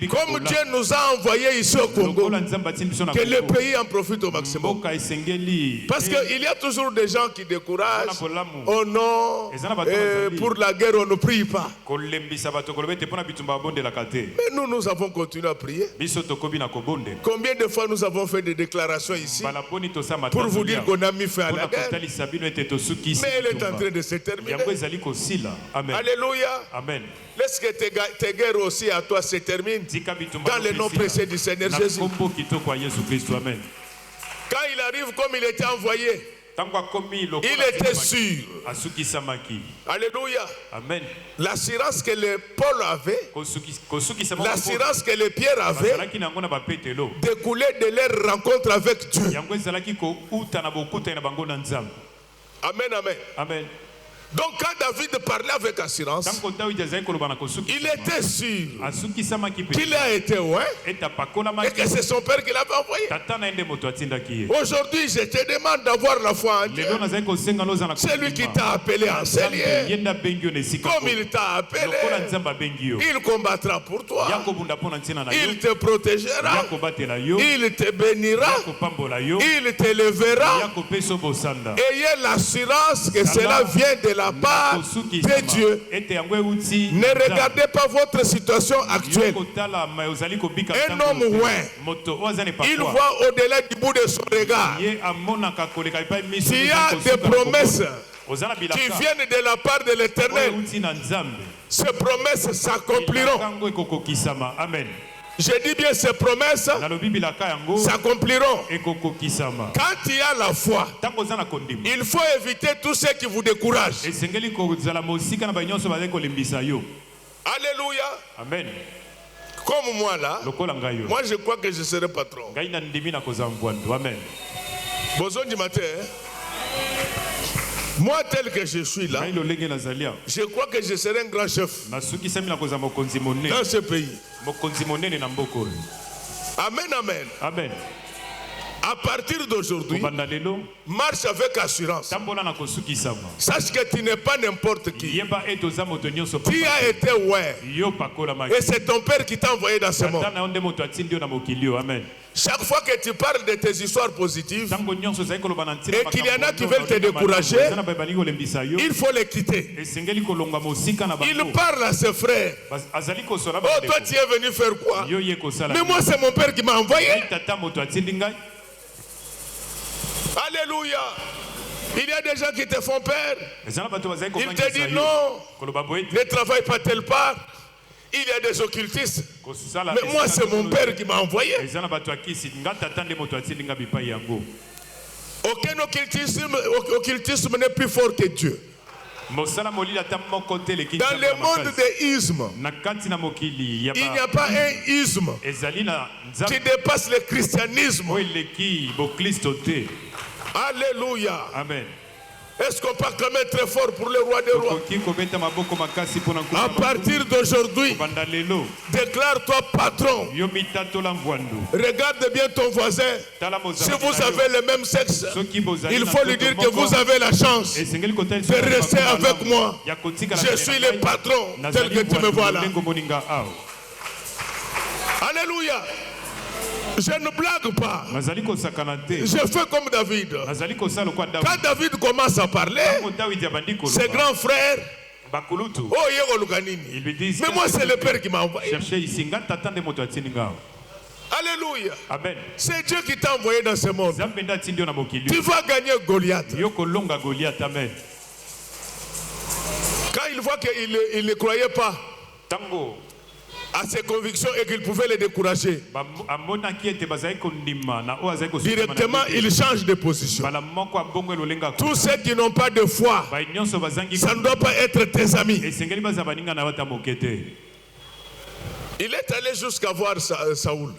Comme Dieu nous a envoyés ici au Congo, que le pays en profite au maximum. Parce qu'il y a toujours des gens qui découragent. Oh non, pour la guerre on ne prie pas. Mais nous avons continué à prier. Combien de fois nous avons fait des déclarations ici pour vous dire qu'on a mis fin à la guerre? Mais elle est en train de se terminer. Alléluia. Amen. Laisse que tes guerres aussi à toi se terminent dans le nom précieux du Seigneur Jésus. Quand il arrive comme il était envoyé, il était sûr. Alléluia. Amen. L'assurance que le Paul avait, l'assurance que le Pierre avait, découlait de leur rencontre avec Dieu. Amen, amen. Amen. Donc quand David parlait avec assurance, il était sûr qu'il a été loin et que c'est son père qui l'avait envoyé. Aujourd'hui, je te demande d'avoir la foi en Dieu. C'est lui qui t'a appelé à enseigner. Comme il t'a appelé, il combattra pour toi. Il te protégera. Il te bénira. Il t'élèvera. Ayez l'assurance que cela vient de la part de Dieu. Ne regardez pas votre situation actuelle. Un homme loin, il voit au-delà du bout de son regard. S'il y a des promesses qui viennent de la part de l'Éternel, ces promesses s'accompliront. Amen. Je dis bien ces promesses s'accompliront. Quand il y a la foi, il faut éviter tout ce qui vous décourage. Alléluia. Amen. Comme moi là, moi je crois que je serai patron. Amen. Besoin du matin. Moi tel que je suis là, je crois que je serai un grand chef dans ce pays. Amen, amen. Amen. À partir d'aujourd'hui, marche avec assurance. Sache que tu n'es pas n'importe qui. Tu as été ouais. Et c'est ton père qui t'a envoyé dans ce monde. Amen. Chaque fois que tu parles de tes histoires positives et qu'il y en a qui veulent te décourager, il faut les quitter. Il parle à ses frères. Oh, toi tu es venu faire quoi? Mais moi c'est mon père qui m'a envoyé. Alléluia. Il y a des gens qui te font peur. Ils te disent non, ne travaille pas telle part. Il y a des occultistes. Mais moi, c'est mon père qui m'a envoyé. Aucun occultisme n'est plus fort que Dieu. Dans le monde des ismes, il n'y a pas un isme qui dépasse le christianisme. Alléluia. Amen. Est-ce qu'on peut acclamer très fort pour le roi des rois? À partir d'aujourd'hui, déclare-toi patron. Regarde bien ton voisin. Si vous avez le même sexe, il faut lui dire que vous avez la chance de rester avec moi. Je suis le patron tel que tu me vois là. Alléluia. Je ne blague pas. Je fais comme David. Quand David commence à parler, ses grands frères, ils lui disent, mais moi c'est le Père qui m'a envoyé. Alléluia. Amen. C'est Dieu qui t'a envoyé dans ce monde. Tu vas gagner Goliath. Amen. Quand il voit qu'il ne croyait pas à ses convictions et qu'il pouvait les décourager, directement il change de position. Tous ceux qui n'ont pas de foi, ça ne doit pas être tes amis. Il est allé jusqu'à voir Saoul.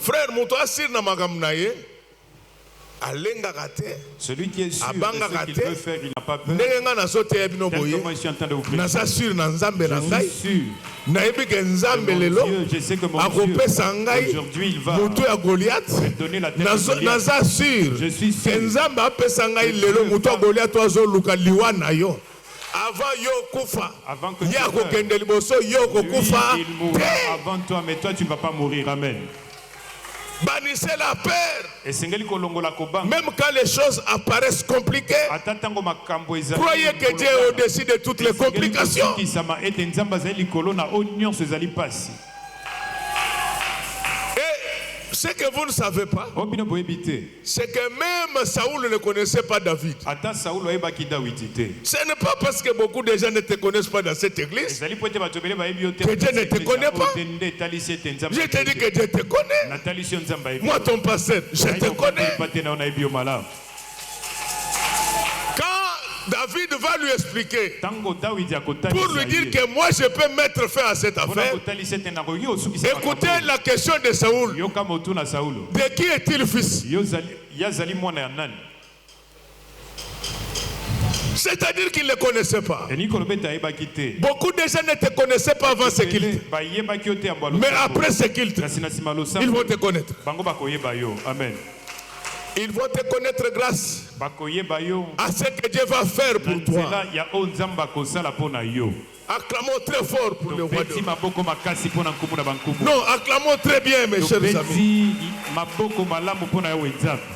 Frère, mon assir na magamnaye. Celui qui est sûr de ce qu'il peut faire, il n'a pas peur. Je suis sûr. Je sais que mon Dieu, aujourd'hui, il va me donner la tête de Goliath. Je suis sûr. Avant que il mourra avant toi, mais toi tu ne vas pas mourir. Amen. Bannissez la peur. Même quand les choses apparaissent compliquées, croyez que Dieu est au-dessus de toutes les complications. Et ce que vous ne savez pas, c'est que même Saoul ne connaissait pas David. Ce n'est pas parce que beaucoup de gens ne te connaissent pas dans cette église que Dieu ne te connaît pas. Je te dis que Dieu te connaît. Moi, ton pasteur, je te connais. David va lui expliquer pour lui dire que moi je peux mettre fin à cette affaire. Écoutez la question de Saoul. De qui est-il fils? C'est-à-dire qu'il ne le connaissait pas. Beaucoup de gens ne te connaissaient pas avant ce culte. Mais après ce culte, ils vont te connaître. Amen. Ils vont te connaître grâce à ce que Dieu va faire pour toi. Acclamons très fort pour le roi. Non, acclamons très bien, mes chers amis.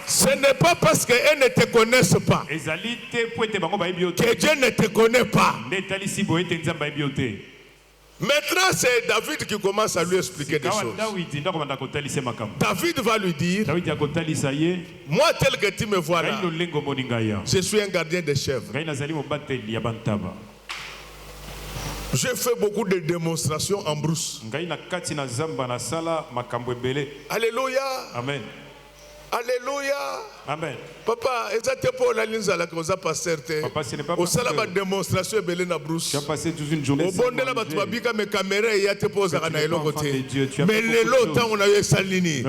Ce n'est pas parce qu'ils ne te connaissent pas que Dieu ne te connaît pas. Maintenant, c'est David qui commence à lui expliquer des choses. David va lui dire, moi tel que tu me vois là, je suis un gardien de chèvres. J'ai fait beaucoup de démonstrations en brousse. Alléluia. Amen. Alléluia. Amen. Papa, exactement pour la ligne la cause pasteur. Au salaba démonstration belé na brousse. Tu as passé toute une journée. Au bon de la batubika mes caméras et te pose à na côté. Mais le lot on a eu salini.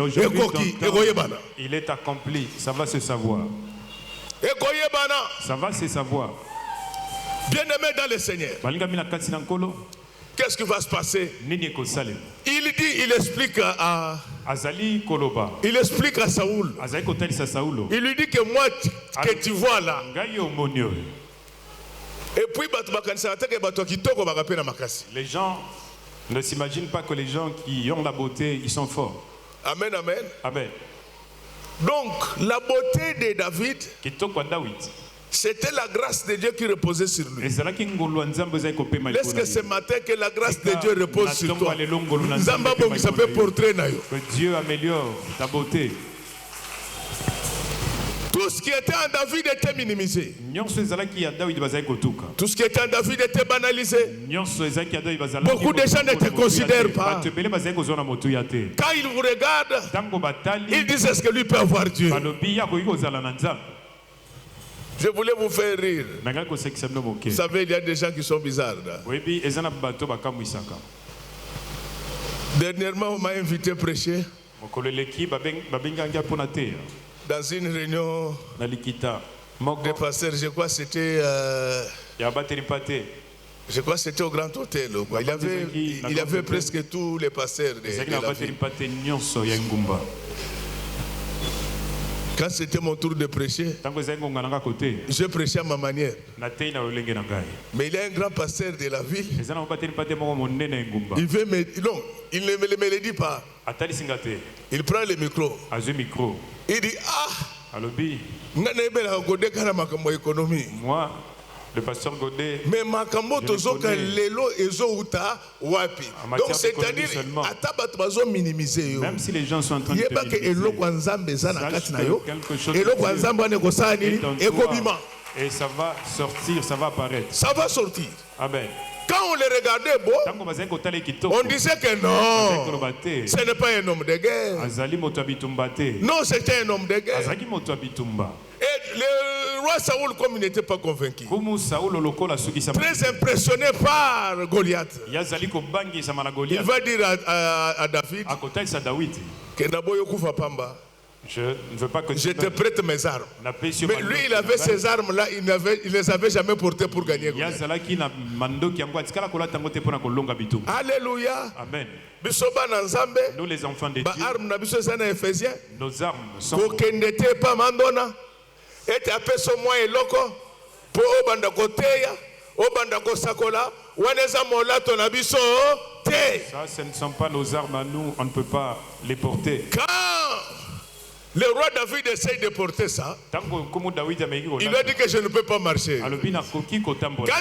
Il est accompli, ça va se savoir. Ça va se savoir. Bien-aimé dans le Seigneur. Qu'est-ce qui va se passer? Il dit, il explique à Saoul. Il lui dit que moi que tu vois là. Et puis les gens ne s'imaginent pas que les gens qui ont la beauté, ils sont forts. Amen, amen. Amen. Donc la beauté de David, c'était la grâce de Dieu qui reposait sur lui. Laisse que ce matin que la grâce de Dieu repose sur toi. Que Dieu améliore ta beauté. Tout ce qui était en David était minimisé. Tout ce qui était en David était banalisé. Beaucoup de gens ne te considèrent pas. Quand ils vous regardent, ils disent est-ce que lui peut avoir Dieu? Je voulais vous faire rire. Vous savez, il y a des gens qui sont bizarres. Dernièrement, on m'a invité à prêcher dans une réunion des pasteurs, je crois que c'était je crois que c'était au Grand Hôtel. Il y avait presque tous les pasteurs de la ville. Quand c'était mon tour de prêcher, je prêchais à ma manière. Mais il y a un grand pasteur de la ville. Il veut non, il ne me le dit pas. Il prend le micro. Il dit moi, le pasteur Godet, mais makambo tozoka lelo ezouta wapi. Donc c'est-à-dire minimiser. Même si les gens sont en train de et ça va sortir, ça va apparaître. Ça va sortir. Amen. Quand on les regardait, on disait que non, ce n'est pas un homme de guerre. Non, c'était un homme de guerre. Et le roi Saoul, comme il n'était pas convaincu, très impressionné par Goliath, il va dire à David que Naboyo Koufa Pamba, je ne veux pas que je te prête mes armes. Mais lui, il avait ces armes-là, il ne les avait jamais portées pour gagner. Alléluia. Amen. Nous, les enfants de Dieu, nos armes sont ça, ce ne sont pas nos armes à nous, on ne peut pas les porter. Quand le roi David essaye de porter ça, il a dit que je ne peux pas marcher. Quand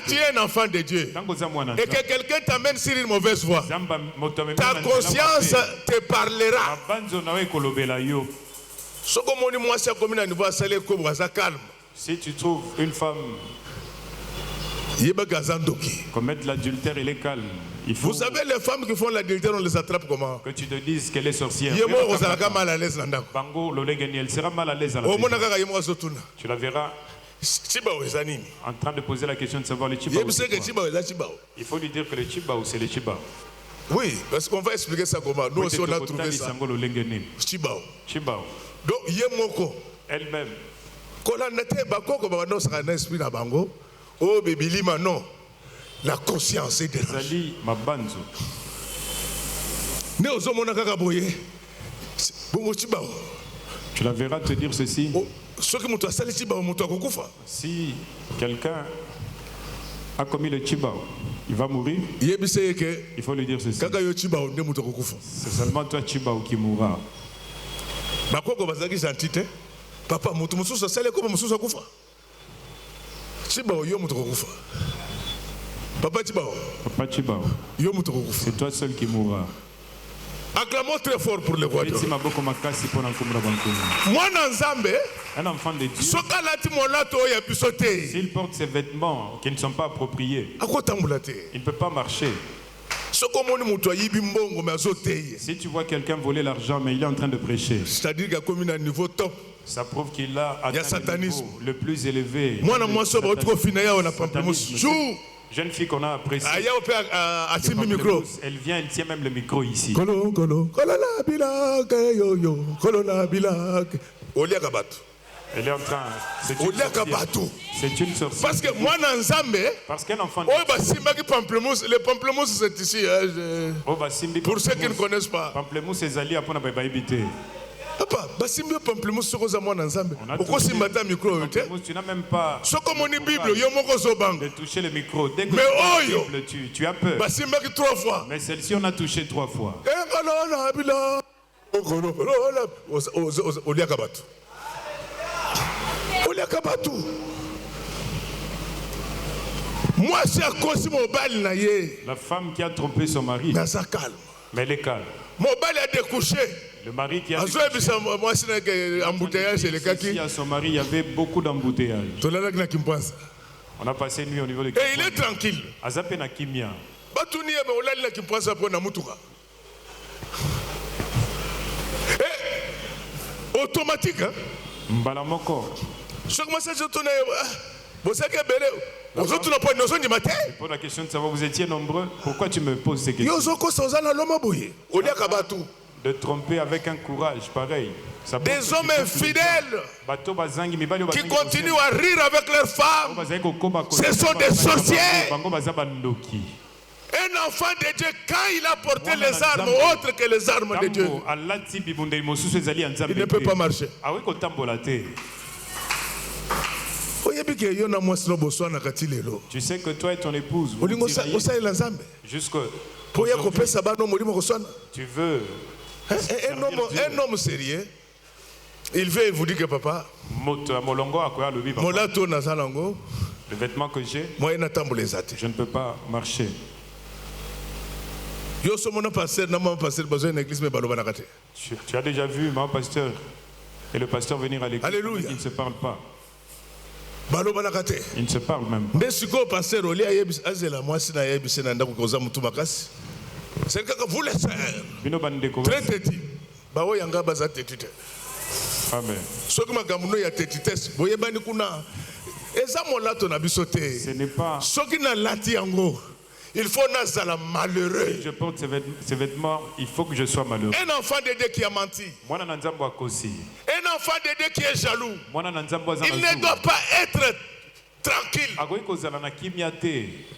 tu es un enfant de Dieu et que quelqu'un t'amène sur une mauvaise voie, ta conscience te parlera. Si tu trouves une femme commettre l'adultère, il est calme. Vous savez, les femmes qui font l'adultère, on les attrape comment? Que tu te dises qu'elle est sorcière. Elle sera mal à l'aise. Tu la verras en train de poser la question de savoir le Chibao. Il faut lui dire que le Chibao, c'est le Chibao. Oui, parce qu'on va expliquer ça comment. Nous aussi, on a trouvé ça. Chibao. Donc, elle-même. Oh, baby Lima, non. La conscience est Zali Mabanzo. Tu la verras te dire ceci. Si quelqu'un a commis le Chibao, il va mourir. Il faut lui dire ceci. C'est seulement toi Chibao qui mourra. Papa, Papa Chibao, c'est toi seul qui mourra. Acclamons très fort pour le roi. Un enfant de Dieu, s'il porte ses vêtements qui ne sont pas appropriés, il ne peut pas marcher. Si tu vois quelqu'un voler l'argent, mais il est en train de prêcher, c'est-à-dire qu'il y a comme un niveau top. Ça prouve qu'il a atteint le niveau le plus élevé. Jeune fille qu'on a appréciée. Elle vient, elle tient même le micro ici. Elle est en train. C'est une sorcière. Parce que moi, parce qu'un enfant. Le pamplemousse, c'est ici. Pour ceux qui ne connaissent pas. Pamplemousse, c'est Zali après on a habité. Papa, pamplemousse, tu n'as même pas de toucher le micro. Dès que tu as peur. Mais celle-ci, on a touché 3 fois. Moi, c'est à cause de mon bal. La femme qui a trompé son mari, mais elle est calme. Mon bal a découché. Le mari qui a découché. Si à son mari, il y avait beaucoup d'embouteillages. On a passé une nuit au niveau de Kimpoise. Et il est tranquille. Azapena Kimia. Automatique. Mbalamoko. Pour la question de savoir, vous étiez nombreux. Pourquoi tu me poses ces questions? De tromper avec un courage pareil. Des hommes infidèles qui continuent à rire avec leurs femmes. Ce sont des sorciers. Un enfant de Dieu, quand il a porté les armes autres que les armes de Dieu, il ne peut pas marcher. Tu sais que toi et ton épouse, vous tu veux. Un homme sérieux, il veut vous dire que papa, le vêtement que j'ai, je ne peux pas marcher. Tu as déjà vu mon pasteur et le pasteur venir à l'église. Alléluia. Ils ne se parlent pas. Ils ne se parlent même pas. C'est que vous les sœurs, très têtis. Amen. Ce n'est pas. Il faut nazala malheureux. Si je porte ces vêtements, il faut que je sois malheureux. Un enfant de Dieu qui a menti. Un enfant de Dieu qui est jaloux. Il ne doit pas être tranquille.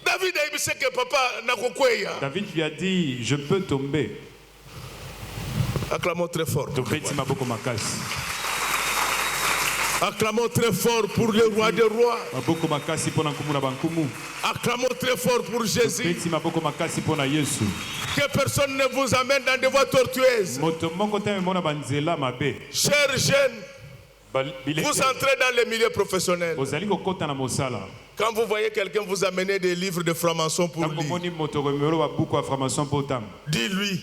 David a dit que papa n'a pas. David lui a dit, je peux tomber. Acclamons très fort. Acclamons très fort pour le roi des rois. Acclamons très fort pour Jésus. Que personne ne vous amène dans des voies tortueuses. Chers jeunes, vous entrez dans le milieu professionnel. Quand vous voyez quelqu'un vous amener des livres de francs-maçons pour lire, dis-lui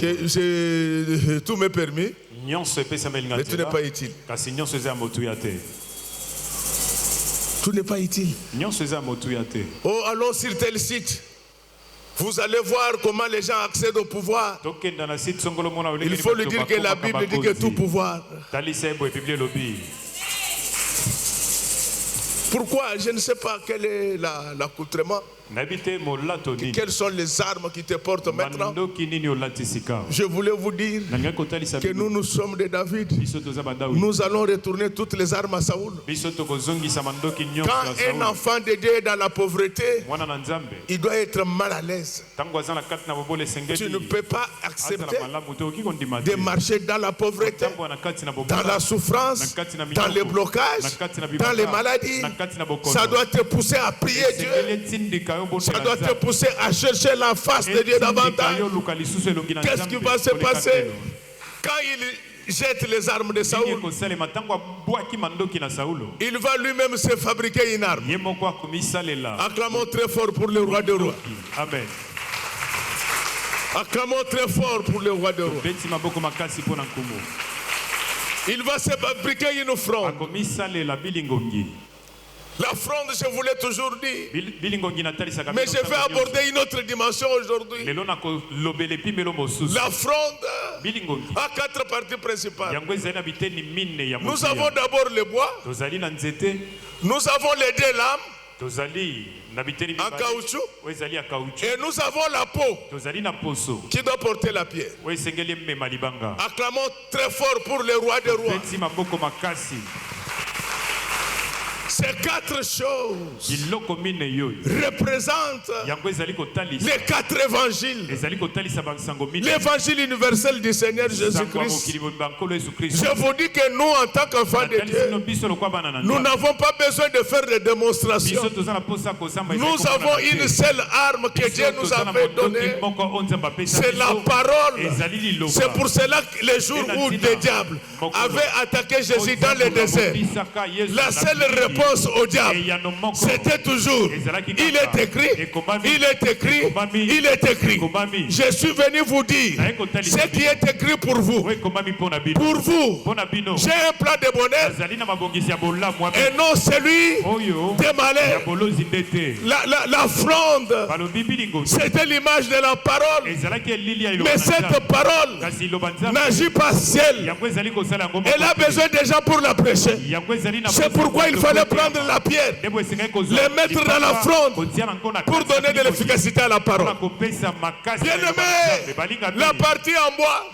que tout m'est permis, mais tout n'est pas utile. Tout n'est pas utile. Oh, allons sur tel site. Vous allez voir comment les gens accèdent au pouvoir. Il faut lui dire que la Bible dit que tout pouvoir. Pourquoi? Je ne sais pas quel est l'accoutrement. Quelles sont les armes qui te portent maintenant? Je voulais vous dire que nous sommes de David. Nous allons retourner toutes les armes à Saoul. Quand un enfant de Dieu est dans la pauvreté, il doit être mal à l'aise. Tu ne peux pas accepter de marcher dans la pauvreté, dans la souffrance, dans les blocages, dans les maladies. Ça doit te pousser à prier Dieu. Ça doit te pousser à chercher la face de Dieu davantage. Qu'est-ce qui va se passer quand il jette les armes de Saoul? Il va lui-même se fabriquer une arme. Acclamons très fort pour le roi des rois. Amen. Acclamons très fort pour le roi des rois. Il va se fabriquer une fronde. La fronde, je vous l'ai toujours dit. Mais je vais aborder une autre dimension aujourd'hui. La fronde a 4 parties principales. Nous avons d'abord le bois. Nous avons les 2 lames en caoutchouc. Et nous avons la peau qui doit porter la pierre. Acclamons très fort pour le roi des rois. Ces 4 choses représentent les 4 évangiles. L'évangile universel du Seigneur Jésus-Christ. Je vous dis que nous, en tant qu'enfants de Dieu, nous n'avons pas besoin de faire des démonstrations. Nous avons une seule arme que Dieu nous avait donnée. C'est la parole. C'est pour cela que les jours où le diable avait attaqué Jésus dans le désert, la seule réponse au diable, c'était toujours: il est écrit, il est écrit, il est écrit. Je suis venu vous dire ce qui est écrit pour vous. Pour vous, j'ai un plan de bonheur et non celui des malheurs. La fronde, c'était l'image de la parole. Mais cette parole n'agit pas seule. Elle a besoin des gens pour la prêcher. C'est pourquoi il fallait prendre la pierre, les mettre dans la fronde pour donner de l'efficacité à la parole. Bien-aimé, la partie en bois.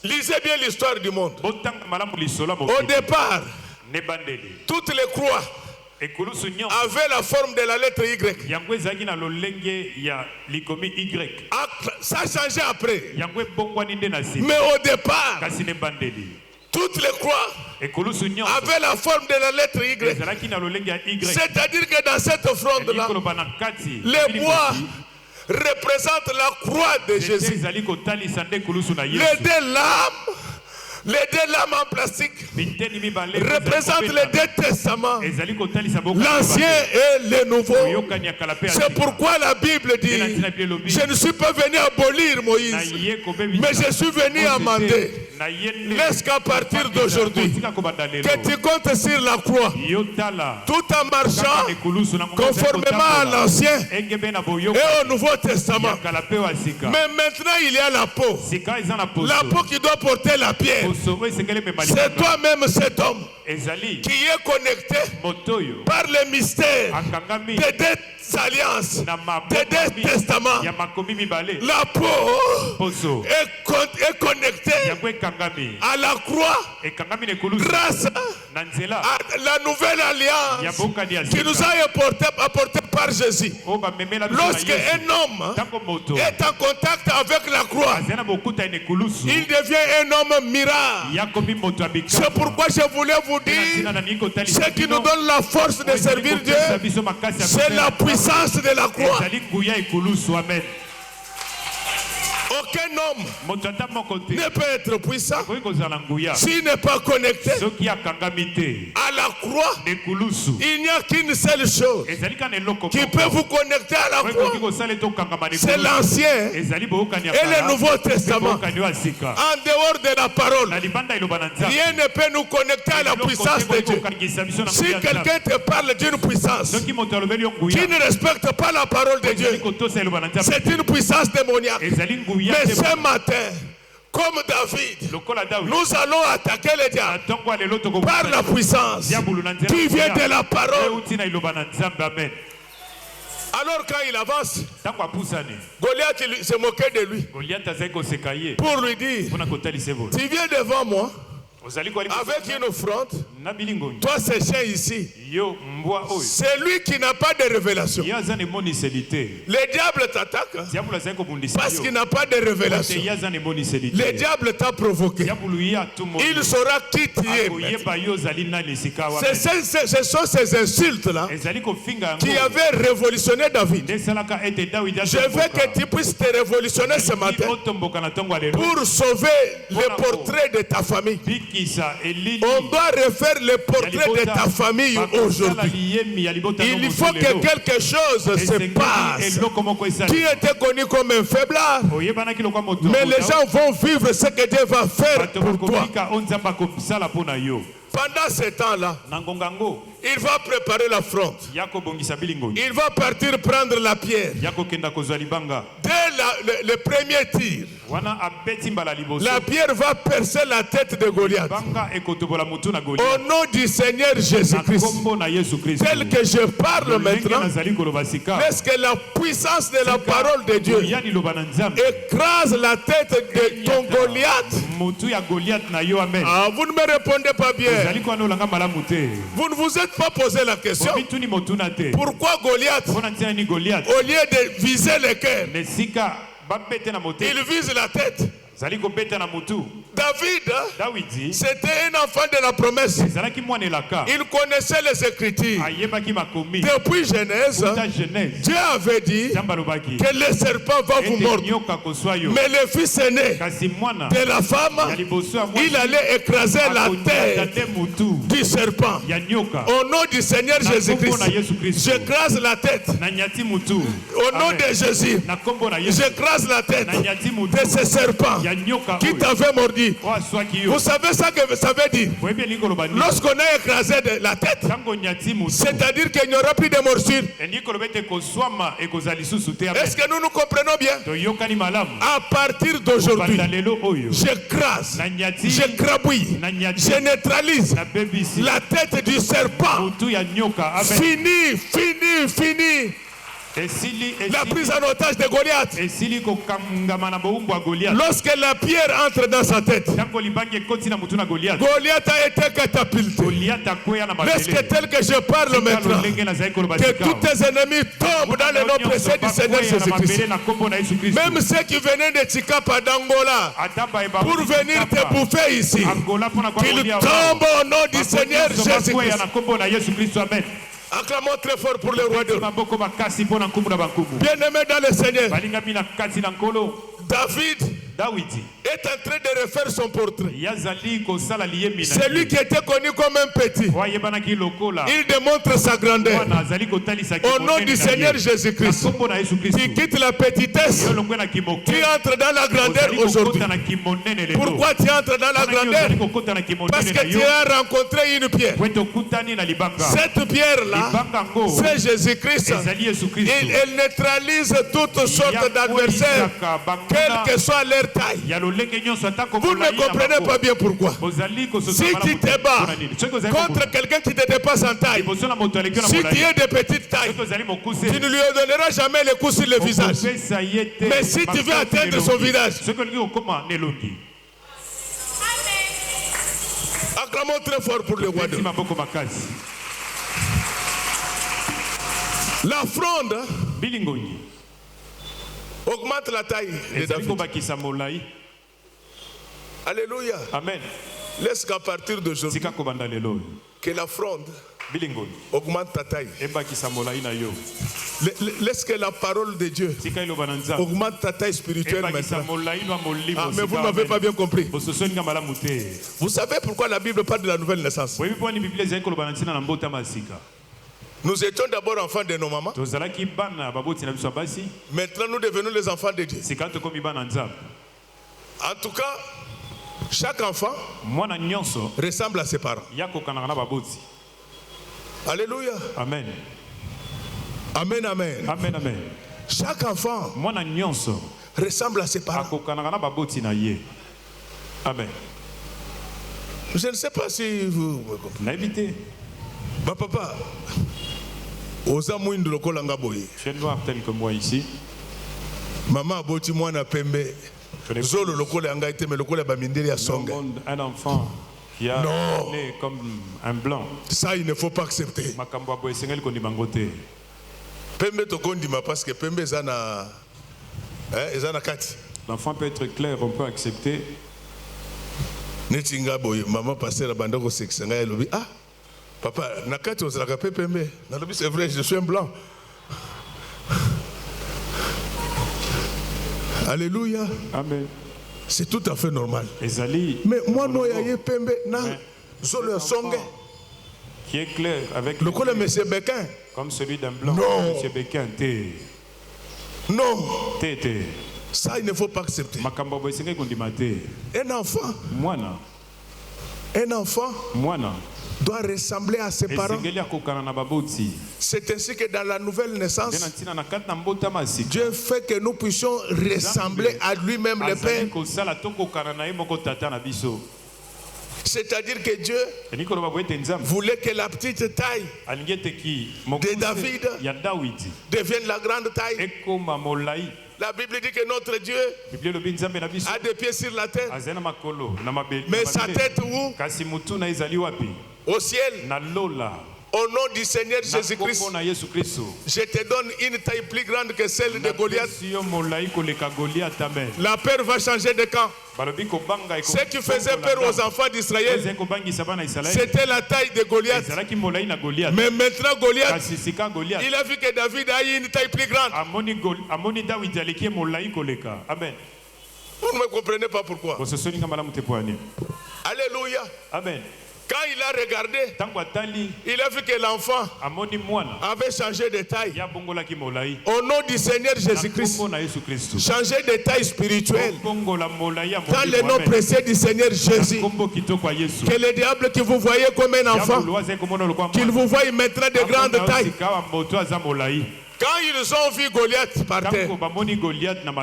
Lisez bien l'histoire du monde. Au départ, toutes les croix avaient la forme de la lettre Y. Ça a changé après. Mais au départ, toutes les croix avaient la forme de la lettre Y. C'est-à-dire que dans cette fronde-là, les bois représentent la croix de Jésus. Les deux lames en plastique représentent les deux testaments, l'ancien et le nouveau. C'est pourquoi la Bible dit: je ne suis pas venu abolir Moïse, mais je suis venu amender. Laisse qu'à partir d'aujourd'hui, que tu comptes sur la croix, tout en marchant conformément à l'Ancien et au Nouveau Testament. Mais maintenant il y a la peau qui doit porter la pierre. C'est toi-même cet homme qui est connecté par le mystère des deux alliances, des deux testaments. La peau est connectée à la croix grâce à la nouvelle alliance qui nous a apportée par Jésus. Lorsque un homme est en contact avec la croix, il devient un homme miracle. C'est pourquoi je voulais vous dire, ce qui nous donne la force de servir Dieu, c'est la puissance de la croix. Aucun homme ne peut être puissant s'il n'est pas connecté à la croix. Il n'y a qu'une seule chose qui peut vous connecter à la croix, c'est l'Ancien et le Nouveau Testament. En dehors de la parole, rien ne peut nous connecter à la puissance de Dieu. Si quelqu'un te parle d'une puissance qui ne respecte pas la parole de Dieu, c'est une puissance démoniaque. Mais ce matin, comme David, nous allons attaquer le diable par la puissance qui vient de la parole. Alors quand il avance, Goliath se moquait de lui pour lui dire: tu viens devant moi avec une offrande, toi c'est chien ici. C'est lui qui n'a pas de révélation. Le diable t'attaque parce qu'il n'a pas de révélation. Le diable t'a provoqué. Il saura qui tu es. Ce sont ces insultes-là qui avaient révolutionné David. Je veux que tu puisses te révolutionner ce matin pour sauver le portrait de ta famille. On doit refaire le portrait de ta famille aujourd'hui. Il faut que quelque chose se passe. Qui était connu comme un faiblard, mais les gens vont vivre ce que Dieu va faire pour toi. Pendant ce temps-là, il va préparer la fronde. Il va partir prendre la pierre. Dès le premier tir, la pierre va percer la tête de Goliath. Au nom du Seigneur Jésus-Christ, tel que je parle maintenant, laisse que la puissance de la parole de Dieu écrase la tête de ton Goliath. Ah, vous ne me répondez pas bien. Vous ne vous êtes pas posé la question. Pourquoi Goliath, au lieu de viser le cœur, il vise la tête? David, c'était un enfant de la promesse. Il connaissait les Écritures. Depuis Genèse, Dieu avait dit que le serpent va vous mordre. Mais le fils aîné de la femme, il allait écraser la tête du serpent. Au nom du Seigneur Jésus-Christ, j'écrase la tête. Au nom de Jésus, j'écrase la tête de ce serpent qui t'avait mordu. Swaki. Vous savez ça que ça veut dire? Lorsqu'on a écrasé la tête, c'est-à-dire qu'il n'y aura plus de morsure. Est-ce que nous nous comprenons bien? À partir d'aujourd'hui, j'écrase, j'écrabouille, je neutralise la tête du serpent. Fini, fini, fini. La prise en otage de Goliath. Lorsque la pierre entre dans sa tête, Goliath a été catapulté. Est-ce que tel que je parle maintenant, que tous tes ennemis tombent dans le nom précieux du Seigneur Jésus-Christ. Même ceux qui venaient de Tchikapa d'Angola pour venir te bouffer ici, qu'ils tombent au nom du Seigneur Jésus-Christ. Acclamons très fort pour le roi de Dieu. Bien-aimé dans le Seigneur, David est en train de refaire son portrait. Celui qui était connu comme un petit, il démontre sa grandeur. Au nom du Seigneur Jésus-Christ, tu quittes la petitesse, tu entres dans la grandeur aujourd'hui. Pourquoi tu entres dans la grandeur? Parce que tu as rencontré une pierre. Cette pierre-là, c'est Jésus-Christ. Elle neutralise toutes sortes d'adversaires, quelle que soit leur taille. Vous ne comprenez pas bien pourquoi. Si tu te bats contre quelqu'un qui te dépasse en taille, si tu es de petite taille, tu ne lui donneras jamais les coups sur le visage. Mais si tu veux atteindre son visage, acclamons très fort pour le roi de Dieu. La fronde augmente la taille de David. Alléluia. Amen. Laisse qu'à partir d'aujourd'hui, que la fronde augmente ta taille. Laisse que la parole de Dieu augmente ta taille spirituelle maintenant. Ah, mais vous ne m'avez pas bien compris. Vous savez pourquoi la Bible parle de la nouvelle naissance? Nous étions d'abord enfants de nos mamans. Maintenant nous devenons les enfants de Dieu. En tout cas, chaque enfant ressemble à ses parents. Alléluia. Amen. Amen, amen. Amen, amen. Chaque enfant ressemble à ses parents. Amen. Je ne sais pas si vous me comprenez. Ma papa, tu es noir tel que moi ici. Maman a boti mwana pembe. Zolo lokola anga ite me lokola ba mindeli ya songa. Un enfant qui a né comme un blanc. Ça il ne faut pas accepter. Makambo boy sengel ko ndibangote. Pembe to kondima parce que pembe ezana ezana kati. L'enfant peut être clair, on peut accepter. Netinga boy maman passer banda ko seksenga elobi ah papa nakati ozalaka pe pembe. Nalobi c'est vrai je suis un blanc. Alléluia. Amen. C'est tout à fait normal. Mais moi, non, il y a pembe na zolo songe qui est clair avec le col monsieur Béquin comme celui d'un blanc. Non. Monsieur Béquin, non. Té. Ça, il ne faut pas accepter. Makambo boy sengel ko ndimate. Un enfant. Un enfant. Doit ressembler à ses parents. C'est ainsi que dans la nouvelle naissance, Dieu fait que nous puissions ressembler à lui-même le Père. C'est-à-dire que Dieu voulait que la petite taille de David devienne la grande taille. La Bible dit que notre Dieu a des pieds sur la terre, mais sa tête où? Au ciel. Au nom du Seigneur Jésus-Christ, je te donne une taille plus grande que celle de Goliath. La peur va changer de camp. Ce qui faisait peur aux enfants d'Israël, c'était la taille de Goliath. Mais maintenant Goliath, il a vu que David a eu une taille plus grande. Amen. Vous ne me comprenez pas pourquoi. Alléluia. Amen. Quand il a regardé, il a vu que l'enfant avait changé de taille. Au nom du Seigneur Jésus-Christ, changé de taille spirituelle. Dans le nom précieux du Seigneur Jésus, que le diable qui vous voyait comme un enfant, qu'il vous voie maintenant de grande taille. Quand ils ont vu Goliath par terre,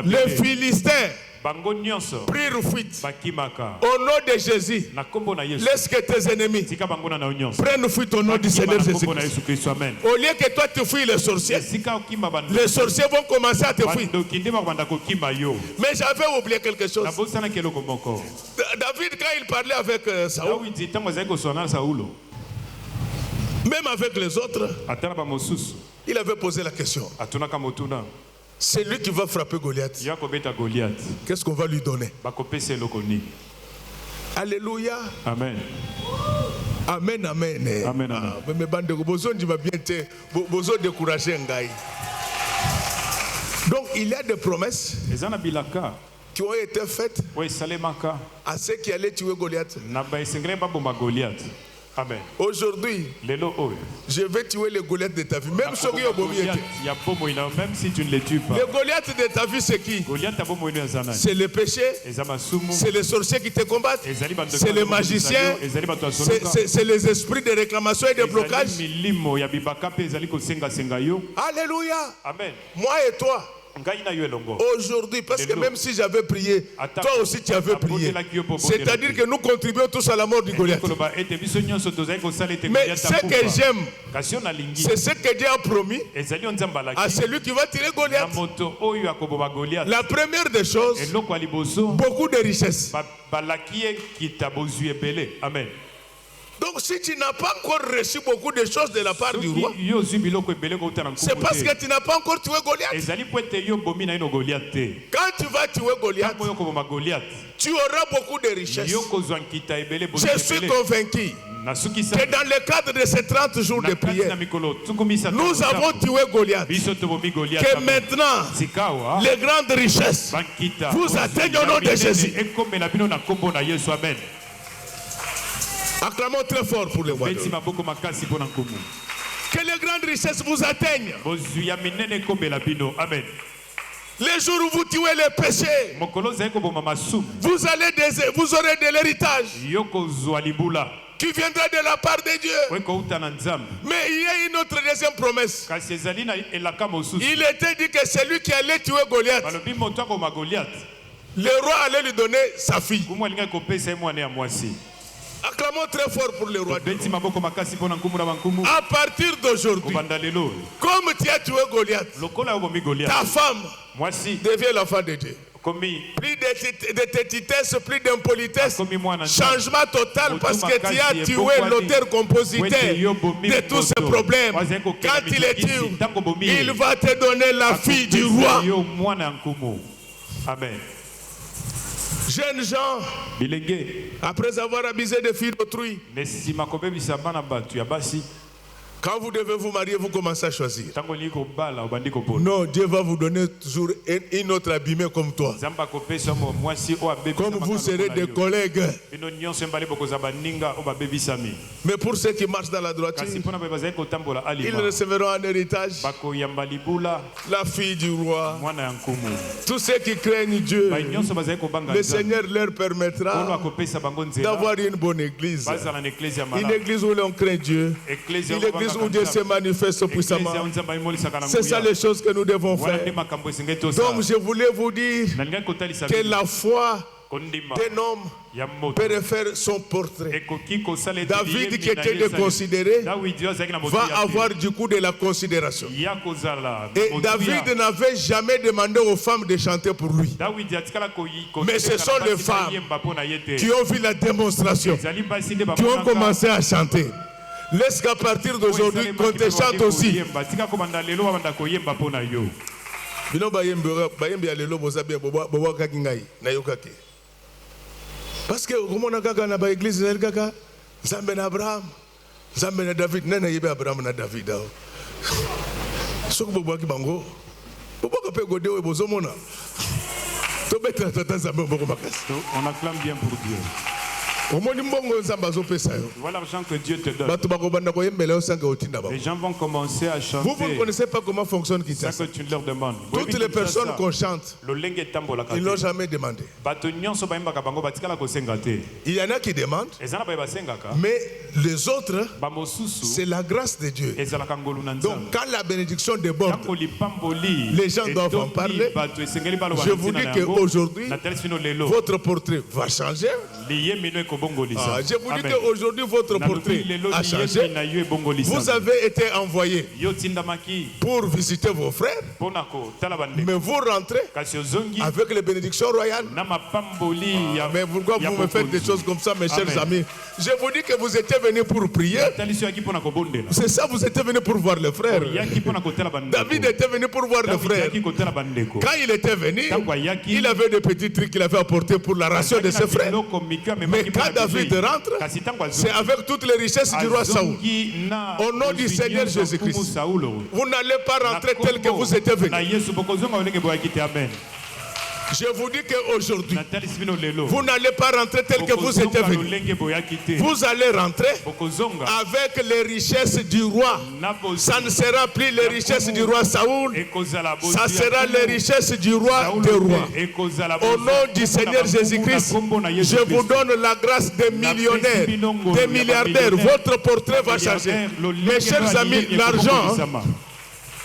les Philistins prirent fuite. Au nom de Jésus, laisse que tes ennemis prennent fuite au nom du Seigneur Jésus-Christ. Au lieu que toi tu fuis les sorciers vont commencer à te fuir. Mais j'avais oublié quelque chose. David, quand il parlait avec Saoul, même avec les autres, il avait posé la question. C'est lui qui va frapper Goliath. Qu'est-ce qu'on va lui donner? Alléluia. Amen. Amen, amen. Amen, amen. Mais bande de besoin de décourager Ngaï. Donc il y a des promesses qui ont été faites à ceux qui allaient tuer Goliath. Amen. Aujourd'hui, je vais tuer les Goliaths de ta vie. Même si tu ne les tues pas. Les Goliaths de ta vie, c'est qui? C'est le péché, c'est les sorciers qui te combattent, c'est les magiciens, c'est les esprits de réclamation et de blocage. Alléluia. Amen. Moi et toi. Aujourd'hui, parce que même si j'avais prié, toi aussi tu avais prié. C'est-à-dire que nous contribuons tous à la mort du Goliath. Mais ce que j'aime, c'est ce que Dieu a promis à celui qui va tirer Goliath. La première des choses, beaucoup de richesses. Amen. Donc si tu n'as pas encore reçu beaucoup de choses de la part du roi, c'est parce que tu n'as pas encore tué Goliath. Quand tu vas tuer Goliath, tu auras beaucoup de richesses. Je suis convaincu que dans le cadre de ces 30 jours de prière, nous avons tué Goliath. Que maintenant, les grandes richesses vous atteignent au nom de Jésus. Acclamons très fort pour les rois. Que les grandes richesses vous atteignent. Amen. Les jours où vous tuez les péchés, vous aurez de l'héritage qui viendra de la part de Dieu. Mais il y a une autre deuxième promesse. Il était dit que celui qui allait tuer Goliath, le roi allait lui donner sa fille. Acclamons très fort pour le roi. À partir d'aujourd'hui, comme tu as tué Goliath, ta femme devient l'enfant de Dieu. Plus de tétitesse, plus d'impolitesse, changement total parce que tu as tué l'auteur-compositeur de tous ces problèmes. Quand il est tué, il va te donner la fille du roi. Amen. Jeunes gens, après avoir abusé des filles d'autrui, quand vous devez vous marier, vous commencez à choisir. Non, Dieu va vous donner toujours une autre abîmée comme toi. Comme vous serez des collègues. Mais pour ceux qui marchent dans la droiture, ils recevront un héritage, la fille du roi. Tous ceux qui craignent Dieu, le Seigneur leur permettra d'avoir une bonne église. Une église où l'on craint Dieu. Une église où Dieu se manifeste puissamment. C'est ça les choses que nous devons faire. Donc je voulais vous dire que la foi d'un homme peut faire son portrait. David qui était déconsidéré va avoir du coup de la considération. Et David n'avait jamais demandé aux femmes de chanter pour lui. Mais ce sont les femmes qui ont vu la démonstration, qui ont commencé à chanter. Laisse qu'à partir d'aujourd'hui, qu'on te chante aussi. Parce que comme on a kaka na ba église na kaka Zambe na Abraham, Zambe na David, nena yebe Abraham na David. Soko bobo ki bango. Bobo ko pe gode we bozomona. To betra tata Zambe boko makasi. On acclame bien pour Dieu. Voilà l'argent que Dieu te donne. Les gens vont commencer à chanter. Vous ne connaissez pas comment fonctionne Kinshasa. C'est ça que tu leur demandes. Toutes les personnes qu'on chante, ils ne l'ont jamais demandé. Il y en a qui demandent, mais les autres, c'est la grâce de Dieu. Donc quand la bénédiction déborde, les gens doivent en parler. Je vous dis qu'aujourd'hui, votre portrait va changer. Je vous dis qu'aujourd'hui, votre portrait a changé. Vous avez été envoyé pour visiter vos frères, mais vous rentrez avec les bénédictions royales. Mais pourquoi vous me faites des choses comme ça, mes chers amis? Je vous dis que vous étiez venus pour prier. C'est ça, vous étiez venus pour voir les frères. David était venu pour voir les frères. Quand il était venu, il avait des petits trucs qu'il avait apportés pour la ration de ses frères. Mais quand David rentre, c'est avec toutes les richesses du roi Saoul. Au nom du Seigneur Jésus-Christ, vous n'allez pas rentrer tel que vous étiez venu. Je vous dis qu'aujourd'hui, vous n'allez pas rentrer tel que vous étiez venu. Vous allez rentrer avec les richesses du roi. Ça ne sera plus les richesses du roi Saoul. Ça sera les richesses du roi des rois. Au nom du Seigneur Jésus-Christ, je vous donne la grâce des millionnaires, des milliardaires. Votre portrait va changer. Mes chers amis,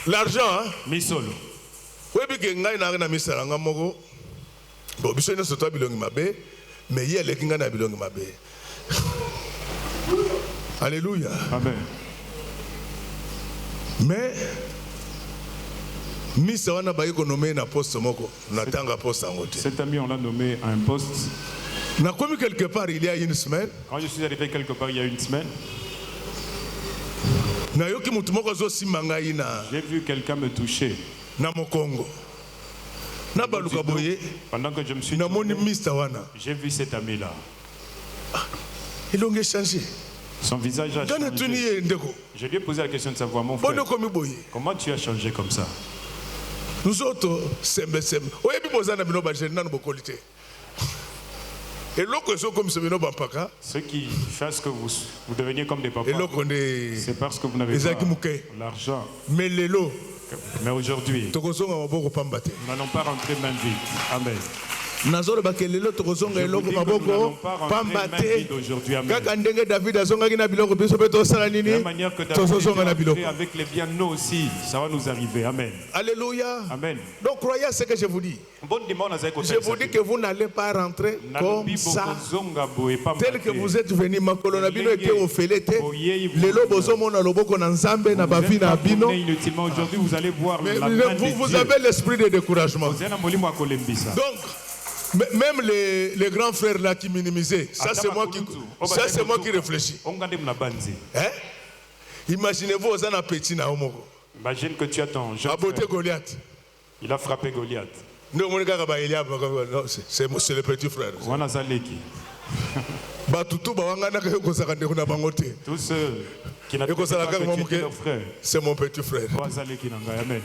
l'argent, oui, bien ngai na na misala ngamoko. Bon, biso ne soto bilongi mabe, mais hier les kinga na bilongi mabe. Alléluia. Amen. Mais Misa wana ba yiko nommé na poste moko, na tanga poste ngote. Cet ami on l'a nommé à un poste. Na commis quelque part il y a une semaine. Quand je suis arrivé quelque part il y a une semaine. Na yoki mutu moko zo simanga ina. J'ai vu quelqu'un me toucher. Pendant que je me suis tourné, j'ai vu cet ami-là. Il a changé. Son visage a changé. Je lui ai posé la question de savoir, mon frère, comment tu as changé comme ça? Nous autres, ceux qui fassent que vous deveniez comme des papas, c'est parce que vous n'avez pas l'argent. Mais aujourd'hui, nous n'allons pas rentrer main vide. Amen. Nous n'allons pas rentrer aujourd'hui. Amen. De la manière que David fait avec les biens, nous aussi, ça va nous arriver. Amen. Alléluia. Amen. Donc croyez à ce que je vous dis. Je vous dis que vous n'allez pas rentrer comme ça. Tel que vous êtes venu, aujourd'hui vous allez voir la main de Dieu. Vous avez l'esprit de découragement. Donc, même les grands frères là qui minimisaient, ça c'est moi qui réfléchis. Hein? Imaginez-vous aux un appétit na omoko. Imagine que tu as ton jeune frère. Goliath. Il a frappé Goliath. Non, c'est le petit frère. Tous ceux qui n'ont pas fait leur frère, c'est mon petit frère. Amen.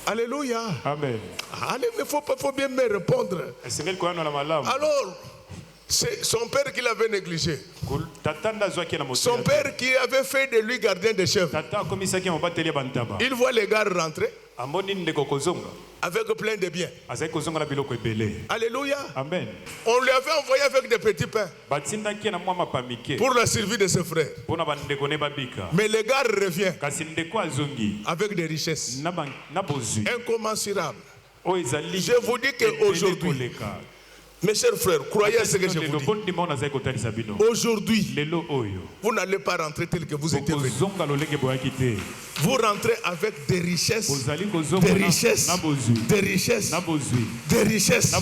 Alléluia. Amen. Allez, mais faut bien me répondre. Alors, c'est son père qui l'avait négligé. Son père qui avait fait de lui gardien de chef. Il voit les gars rentrer avec plein de biens. Alléluia. Amen. On lui avait envoyé avec des petits pains pour la survie de ses frères. Mais le gars revient avec des richesses incommensurables. Je vous dis qu'aujourd'hui, mes chers frères, croyez à ce que je vous dis. Aujourd'hui, vous n'allez pas rentrer tel que vous étiez venu. Vous rentrez avec des richesses, des richesses, des richesses, des richesses.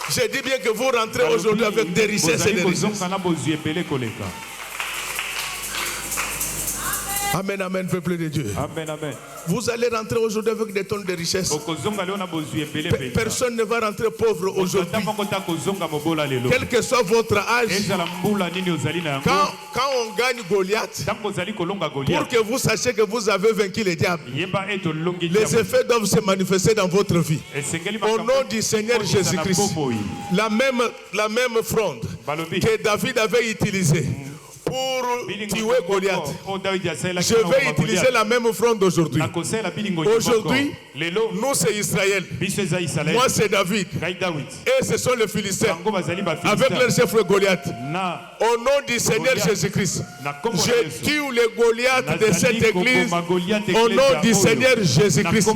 Je dis bien que vous rentrez aujourd'hui avec des richesses et des richesses. Amen, amen, peuple de Dieu. Amen, amen. Vous allez rentrer aujourd'hui avec des tonnes de richesses. Personne ne va rentrer pauvre aujourd'hui. Quel que soit votre âge, quand on gagne Goliath, pour que vous sachiez que vous avez vaincu les diables, les effets doivent se manifester dans votre vie. Au nom du Seigneur Jésus-Christ, la même fronde que David avait utilisée pour tuer Goliath, je vais utiliser la même fronde aujourd'hui. Aujourd'hui, nous c'est Israël, moi c'est David, et ce sont les Philistins avec leur chef Goliath. Au nom du Seigneur Jésus-Christ, je tue les Goliaths de cette église. Au nom du Seigneur Jésus-Christ,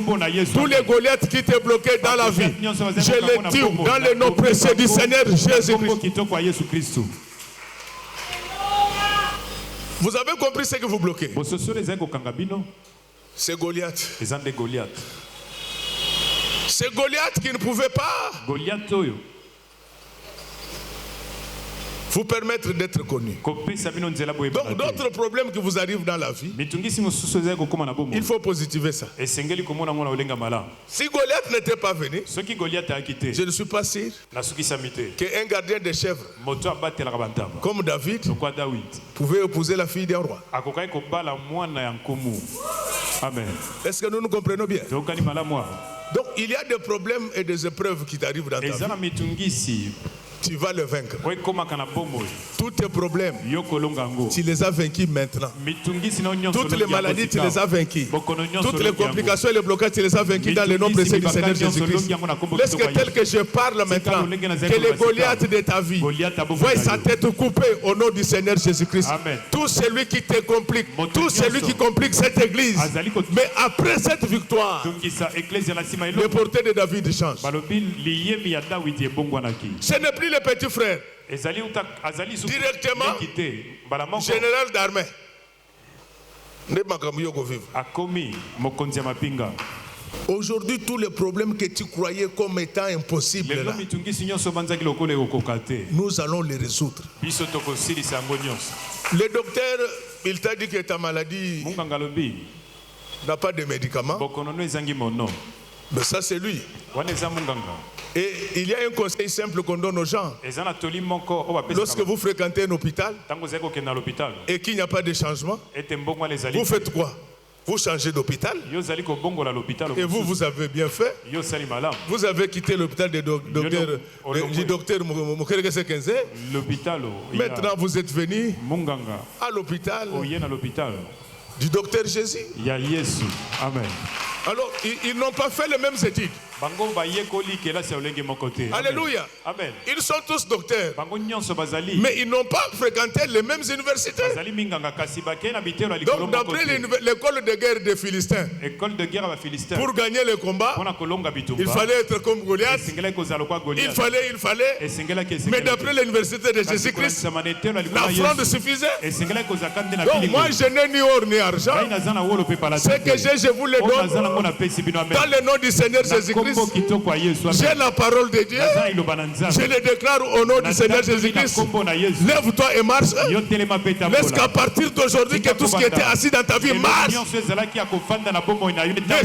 tous les Goliaths qui étaient bloqués dans la vie, je les tue dans le nom précieux du Seigneur Jésus-Christ. Vous avez compris ce que vous bloquez? C'est Goliath. C'est Goliath qui ne pouvait pas vous permettre d'être connu. Donc d'autres problèmes qui vous arrivent dans la vie, il faut positiver ça. Si Goliath n'était pas venu, je ne suis pas sûr qu'un gardien de chèvres comme David pouvait épouser la fille d'un roi. Amen. Est-ce que nous nous comprenons bien? Donc il y a des problèmes et des épreuves qui t'arrivent dans ta vie. Tu vas le vaincre. Tous tes problèmes, tu les as vaincus maintenant. Toutes les maladies, tu les as vaincus. Toutes les complications et les blocages, tu les as vaincus dans le nom précieux du Seigneur Jésus-Christ. Laisse que tel que je parle maintenant, que les Goliaths de ta vie voient sa tête coupée au nom du Seigneur Jésus-Christ. Tout celui qui te complique, tout celui qui complique cette église, mais après cette victoire, le portée de David change. Ce n'est plus le petit frère. Directement, général d'armée. Aujourd'hui, tous les problèmes que tu croyais comme étant impossibles, là, nous allons les résoudre. Le docteur, il t'a dit que ta maladie n'a pas de médicaments. Mais ça, c'est lui. Et il y a un conseil simple qu'on donne aux gens. Lorsque vous fréquentez un hôpital et qu'il n'y a pas de changement, vous faites quoi? Vous changez d'hôpital. Et vous avez bien fait. Vous avez quitté l'hôpital du docteur Moukere Sekenze. Maintenant, vous êtes venu à l'hôpital du docteur Jésus. Amen. Alors, ils n'ont pas fait les mêmes études. Alléluia. Amen. Ils sont tous docteurs. Mais ils n'ont pas fréquenté les mêmes universités. Donc, d'après l'école de guerre des Philistins, pour gagner le combat, il fallait être comme Goliath. Il fallait. Mais d'après l'université de Jésus-Christ, la fronde suffisait. Donc, moi, je n'ai ni or ni argent. Ce que j'ai, je vous le donne. Dans le nom du Seigneur Jésus-Christ, j'ai la parole de Dieu. Je le déclare au nom du Seigneur Jésus-Christ. Lève-toi et marche. Laisse qu'à partir d'aujourd'hui, que tout ce qui était assis dans ta vie marche. Le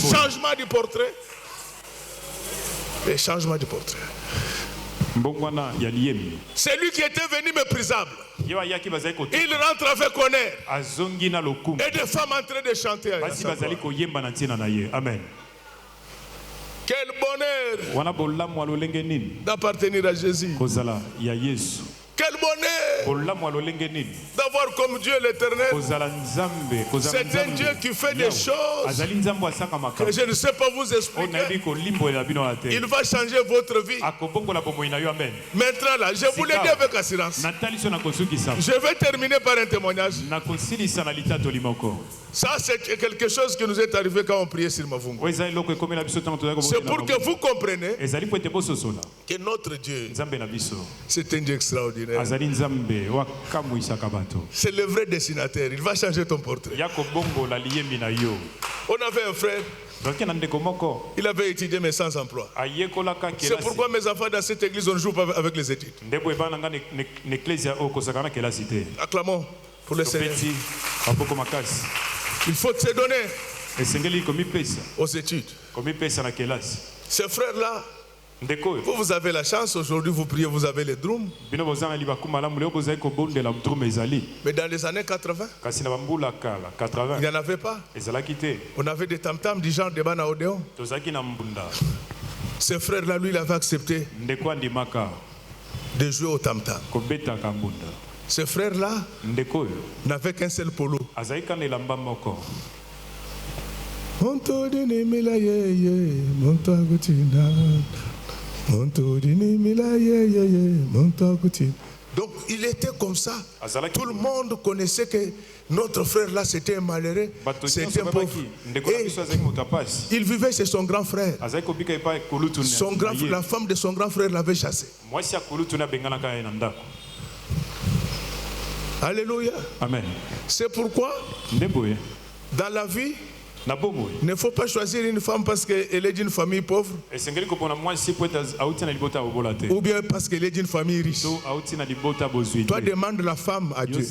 changement du portrait. Le changement du portrait. C'est lui qui était venu méprisable. Il rentre avec honneur. Et des femmes en train de chanter. Amen. Quel bonheur d'appartenir à Jésus. Quel bonheur d'avoir comme Dieu l'éternel. C'est un Dieu qui fait des choses que je ne sais pas vous expliquer. Il va changer votre vie. Maintenant là, je vous l'ai dit avec assurance. Je vais terminer par un témoignage. Ça, c'est quelque chose qui nous est arrivé quand on priait sur Mavungu. C'est pour que vous compreniez que notre Dieu, c'est un Dieu extraordinaire. C'est le vrai dessinateur. Il va changer ton portrait. On avait un frère. Il avait étudié mais sans emploi. C'est pourquoi mes enfants dans cette église on ne joue pas avec les études. Acclamons pour le Seigneur. Il faut se donner aux études. Ces frères-là, vous avez la chance, aujourd'hui vous priez, vous avez les drums. Mais dans les années 80, il n'y en avait pas. On avait des tam-tams du genre de Banaodéon. Ce frère-là, lui, il avait accepté de jouer au tam-tam. Ce frère-là n'avait qu'un seul polo. Donc il était comme ça. Tout le monde connaissait que notre frère là c'était un malheureux, c'était un pauvre. Et il vivait chez son grand frère. La femme de son grand frère l'avait chassé. Alléluia. Amen. C'est pourquoi dans la vie, il ne faut pas choisir une femme parce qu'elle est d'une famille pauvre ou bien parce qu'elle est d'une famille riche. Toi, demande la femme à Dieu.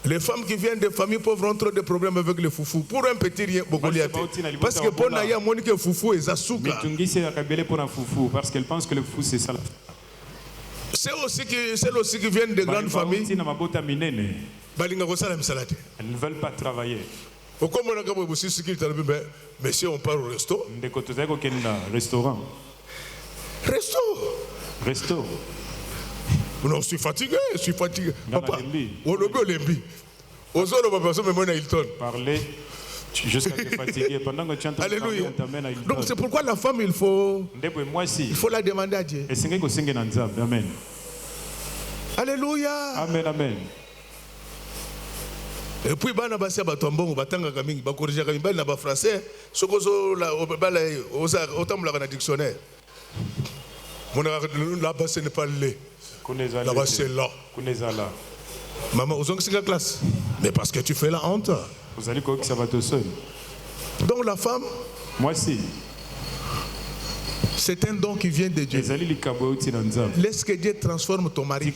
Les femmes qui viennent de familles pauvres ont trop de problèmes avec le foufou. Pour un petit rien, parce que pour Naya, Monique foufou et Zasuka. Celles aussi qui viennent de grandes familles, elles ne veulent pas travailler. Monsieur, on part au resto. Resto. Non, je suis fatigué. Papa, on le lembi. Parler jusqu'à te fatiguer. Pendant que tu entends parler, on t'amène à Hilton. Donc c'est pourquoi la femme, il faut la demander à Dieu. Amen. Alléluia. Amen, amen. Et puis bana basia batombongo batanga kamingi bakorija kamimba na ba français sokozo la bala otamula kana dictionnaire. Là-bas ce n'est pas le. Là-bas c'est là. Maman, aux la classe. Mais parce que tu fais la honte. Vous allez quoi que ça va tout seul. Donc la femme. Moi aussi. C'est un don qui vient de Dieu. Laisse que Dieu transforme ton mari.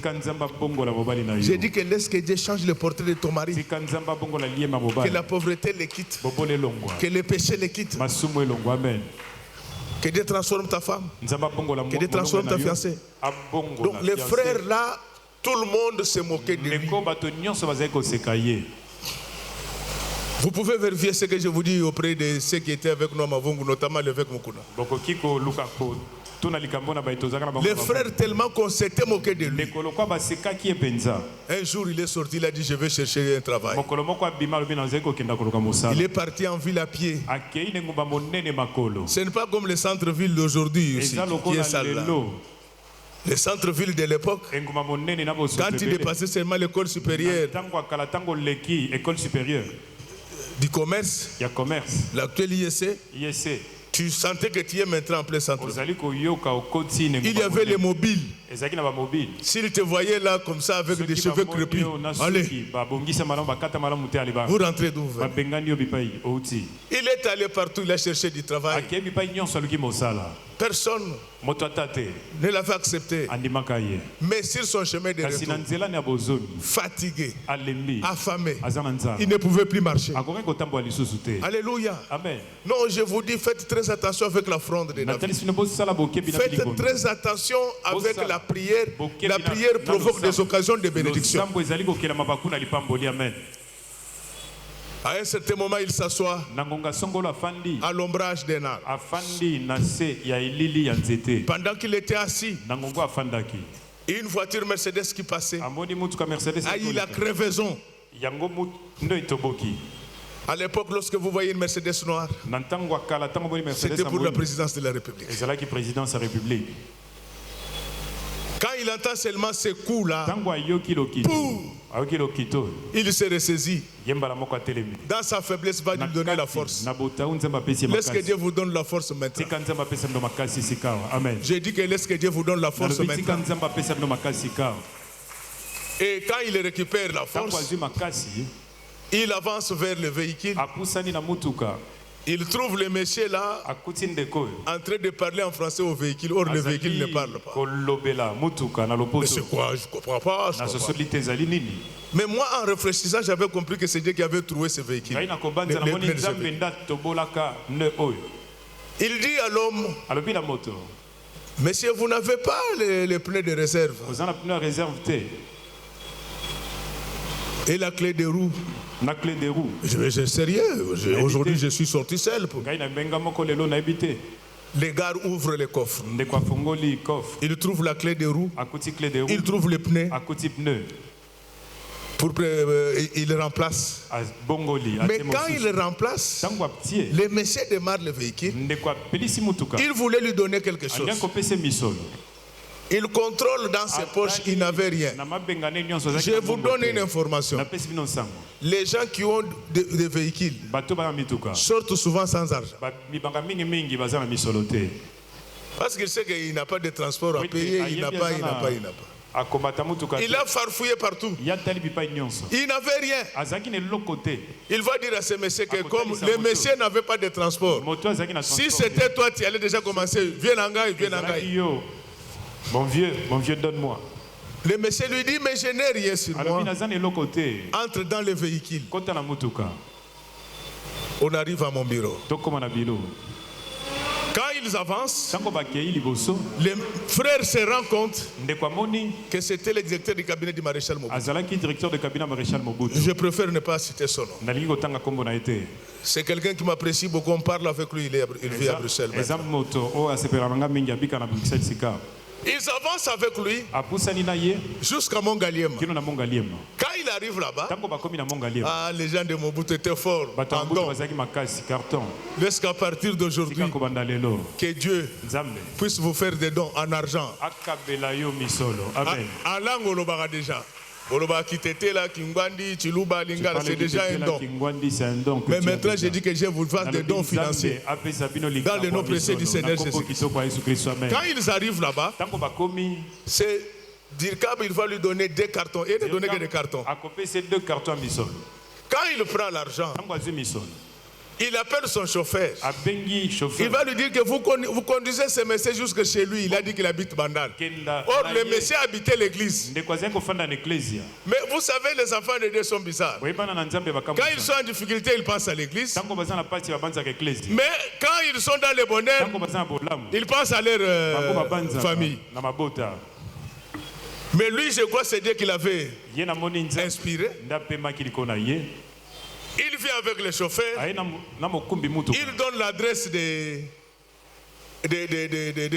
J'ai dit que laisse que Dieu change le portrait de ton mari. Que la pauvreté le quitte. Que le péché le quitte. Que Dieu transforme ta femme. Que Dieu transforme ta fiancée. Donc les frères là, tout le monde se moquait de lui. Vous pouvez vérifier ce que je vous dis auprès de ceux qui étaient avec nous à Mavungu, notamment l'évêque Mukuna. Les frères tellement qu'on s'était moqué de lui. Un jour il est sorti, il a dit je vais chercher un travail. Il est parti en ville à pied. Ce n'est pas comme le centre-ville d'aujourd'hui aussi, qui est sale là. Le centre-ville de l'époque, quand il dépassait seulement l'école supérieure du commerce, l'actuel IEC, tu sentais que tu es maintenant en plein centre. Il y avait les mobiles. S'il te voyait là comme ça avec des cheveux crépus, allez, vous rentrez d'où vous venez. Il est allé partout, il a cherché du travail. Personne ne l'avait accepté. Mais sur son chemin de retour, fatigué, affamé, il ne pouvait plus marcher. Alléluia. Amen. Non, je vous dis, faites très attention avec la fronde de David. Faites très attention avec la prière. La prière provoque des occasions de bénédiction. À un certain moment, il s'assoit à l'ombrage d'un arbre. Pendant qu'il était assis, une voiture Mercedes qui passait a eu la crevaison. À l'époque, lorsque vous voyez une Mercedes noire, c'était pour la présidence de la République. Quand il entend seulement ces coups-là, il se ressaisit. Dans sa faiblesse, va lui donner la force. Laisse que Dieu vous donne la force maintenant. J'ai dit que laisse que Dieu vous donne la force maintenant. Et quand il récupère la force, il avance vers le véhicule. Il trouve le monsieur là en train de parler en français au véhicule. Or, le véhicule ne parle pas. Mais c'est quoi? Je ne comprends pas. Mais moi, en réfléchissant, j'avais compris que c'est Dieu qui avait trouvé ce véhicule. Il dit à l'homme, monsieur, vous n'avez pas les pneus de réserve. Et la clé de roue. Je sais rien. Aujourd'hui, je suis sorti seul. Les gars ouvrent les coffres. Ils trouvent la clé de roue. Ils trouvent les pneus. Il remplace. Mais quand il remplace, le monsieur démarre le véhicule. Il voulait lui donner quelque chose. Il contrôle dans ses poches, il n'avait rien. Je vous donne une information. Les gens qui ont des véhicules sortent souvent sans argent. Parce qu'il sait qu'il n'a pas de transport à payer, il n'a pas. Il a farfouillé partout. Il n'avait rien. Il va dire à ce monsieur que comme le monsieur n'avait pas de transport, si c'était toi, tu allais déjà commencer. Viens en Gaï, viens en Gaï. Mon vieux, donne-moi. Le monsieur lui dit, mais je n'ai rien sur moi. Entre dans le véhicule. On arrive à mon bureau. Quand ils avancent, les frères se rendent compte que c'était le directeur du cabinet du maréchal Mobutu. Je préfère ne pas citer son nom. C'est quelqu'un qui m'apprécie beaucoup. On parle avec lui, il vit à Bruxelles. Ils avancent avec lui jusqu'à Mongaliema. Quand il arrive là-bas, les gens de Mobutu étaient forts. Jusqu'à partir d'aujourd'hui, que Dieu puisse vous faire des dons en argent. En langue, on l'a déjà. C'est déjà un don. Mais maintenant, je dis que je vous fasse des dons financiers dans le nom précieux du Seigneur Jésus-Christ. Quand ils arrivent là-bas, c'est Dirkab, il va lui donner 2 cartons. Et il ne donne que des cartons. Quand il prend l'argent, il appelle son chauffeur. Il va lui dire que vous conduisez ce monsieur jusque chez lui. Il a dit qu'il habite Bandal. Or, le monsieur habitait l'église. Mais vous savez, les enfants de Dieu sont bizarres. Quand ils sont en difficulté, ils pensent à l'église. Mais quand ils sont dans le bonheur, ils pensent à leur famille. Mais lui, je crois que c'est Dieu qui l'avait inspiré. Il vient avec le chauffeur. Il donne l'adresse de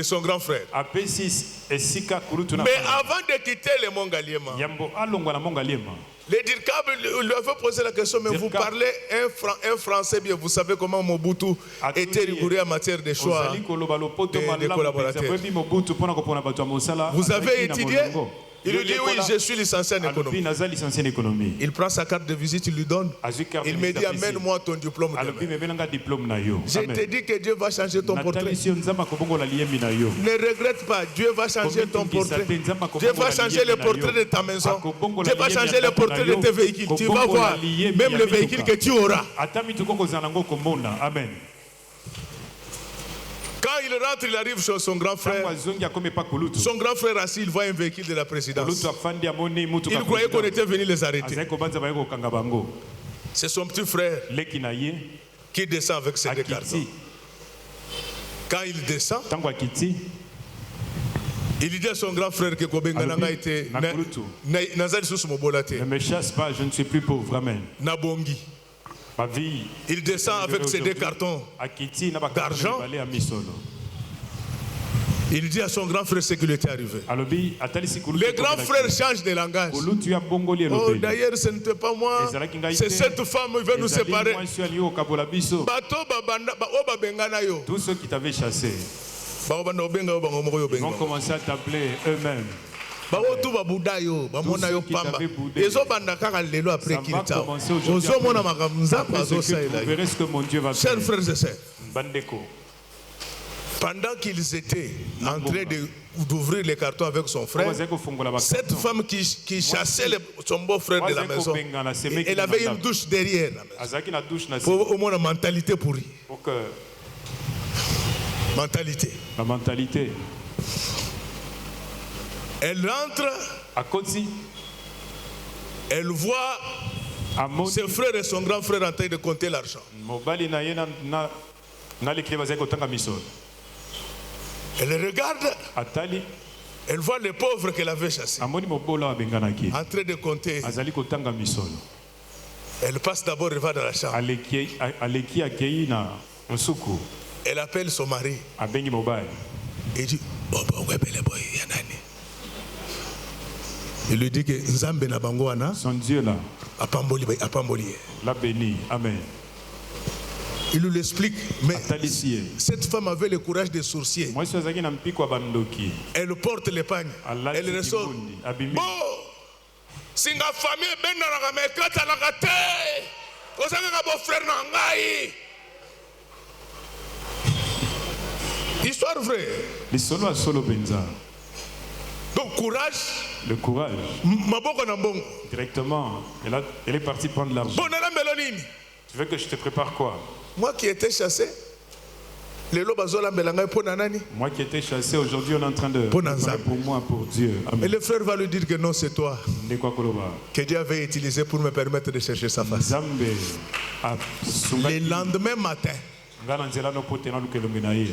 son grand frère. Mais avant de quitter le Mongaliema, le Dirkab lui avait posé la question, mais vous parlez un français bien, vous savez comment Mobutu était rigoureux en matière de choix de collaborateurs. Vous avez étudié? Il lui dit oui, je suis licencié en économie. Il prend sa carte de visite, il lui donne. Il me dit amène-moi ton diplôme. Je te dis que Dieu va changer ton portrait. Ne regrette pas, Dieu va changer ton portrait. Dieu va changer le portrait de ta maison. Dieu va changer le portrait de tes véhicules. Tu vas voir même le véhicule que tu auras. Amen. Quand il rentre, il arrive chez son grand frère. Son grand frère assis, il voit un véhicule de la présidence. Il croyait qu'on était venu les arrêter. C'est son petit frère qui descend avec ses 2 cartons. Quand il descend, il dit à son grand frère que Kobengananga était ne me chasse pas, je ne suis plus pauvre. Amen. Nabongi. Il descend avec ses 2 cartons d'argent. Il dit à son grand frère ce qui lui était arrivé. Le grand frère change de langage. Oh, d'ailleurs, ce n'était pas moi. C'est cette femme qui veut nous séparer. Tous ceux qui t'avaient chassé vont commencer à t'appeler eux-mêmes. Vous verrez ce que mon Dieu va faire. Chers frères et sœurs, Pendant qu'ils étaient en train d'ouvrir les cartons avec son frère, cette femme qui chassait son beau-frère de la maison, elle avait une douche derrière la maison. Pour au moins la mentalité pourrie. Mentalité. La mentalité. Elle rentre. À Kotsi. Elle voit ses frères et son grand frère en train de compter l'argent. Elle regarde. Elle voit les pauvres qu'elle avait chassés en train de compter. Elle passe d'abord, elle va dans la chambre. Elle appelle son mari. Et dit, il lui dit que Nzambe na bangoana, son Dieu là, l'a béni. Amen. Il lui explique, mais cette femme avait le courage de sourcier. Elle porte l'épargne. Elle ressort. Bon, si ma famille est bien dans la mécate à la gâte, vous savez que mon frère Nangaï. Histoire vraie. Donc courage. Le courage. Directement, elle est partie prendre l'argent. Tu veux que je te prépare quoi? Moi qui étais chassé. Moi qui étais chassé, aujourd'hui on est en train de préparer pour moi, pour Dieu. Amen. Et le frère va lui dire que non, c'est toi que Dieu avait utilisé pour me permettre de chercher sa face. Le lendemain matin,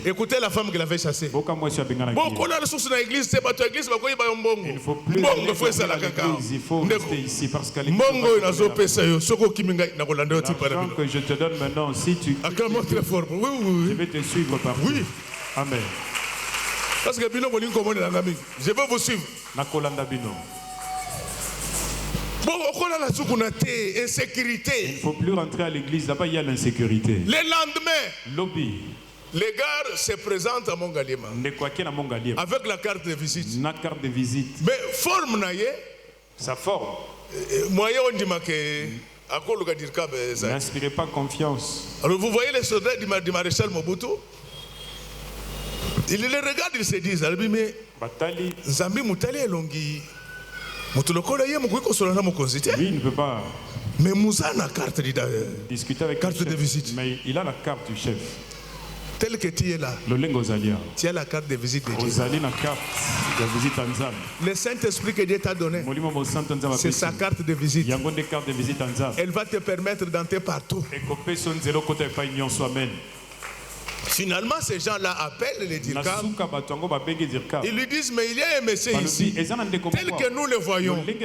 écoutez la femme qu'il avait chassée. Il faut rester ici parce qu'elle est l'argent que je te donne maintenant, si tu je vais te suivre partout. Oui. Amen. Parce que je veux vous suivre. Insécurité. Il ne faut plus rentrer à l'église, là-bas il y a l'insécurité. Le lendemain, lobby. Les gars se présentent à Mongalema avec la carte de visite. Carte de visite. Mais forme sa forme. Moyen on dit que n'inspirez pas confiance. Alors vous voyez les soldats du maréchal Mobutu. Ils les regardent, ils se disent, mais Zambi Moutali Elongi. Lui, il ne peut pas mais Moussa a carte discuter avec carte de visite. Mais il a la carte du chef. Tel que tu es là, tu as la carte de visite de Dieu. Le Saint-Esprit que Dieu t'a donné, c'est sa carte de visite. Elle va te permettre d'entrer partout. Finalement, ces gens-là appellent les Dirkam. Ils lui disent, mais il y a un monsieur ici, tel que nous le voyons. Il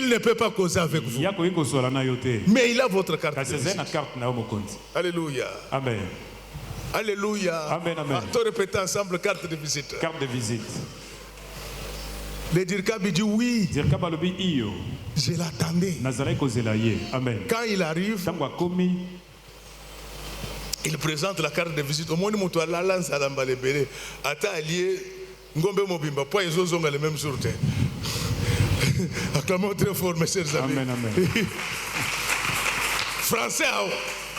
ne peut pas causer avec vous. Mais il a votre carte de visite. Alléluia. Amen. Alléluia. Amen, amen. Partons répéter ensemble carte de visite. Carte de visite. Le Dirkam dit oui. Je l'attendais. Amen. Quand il arrive, il présente la carte de visite. Au moins, nous avons la lance à l'embalébélé. Ata allié, Ngombe Mobimba, pas les autres le même jour. Acclamons très fort, mes chers amis. Amen, amen. Français,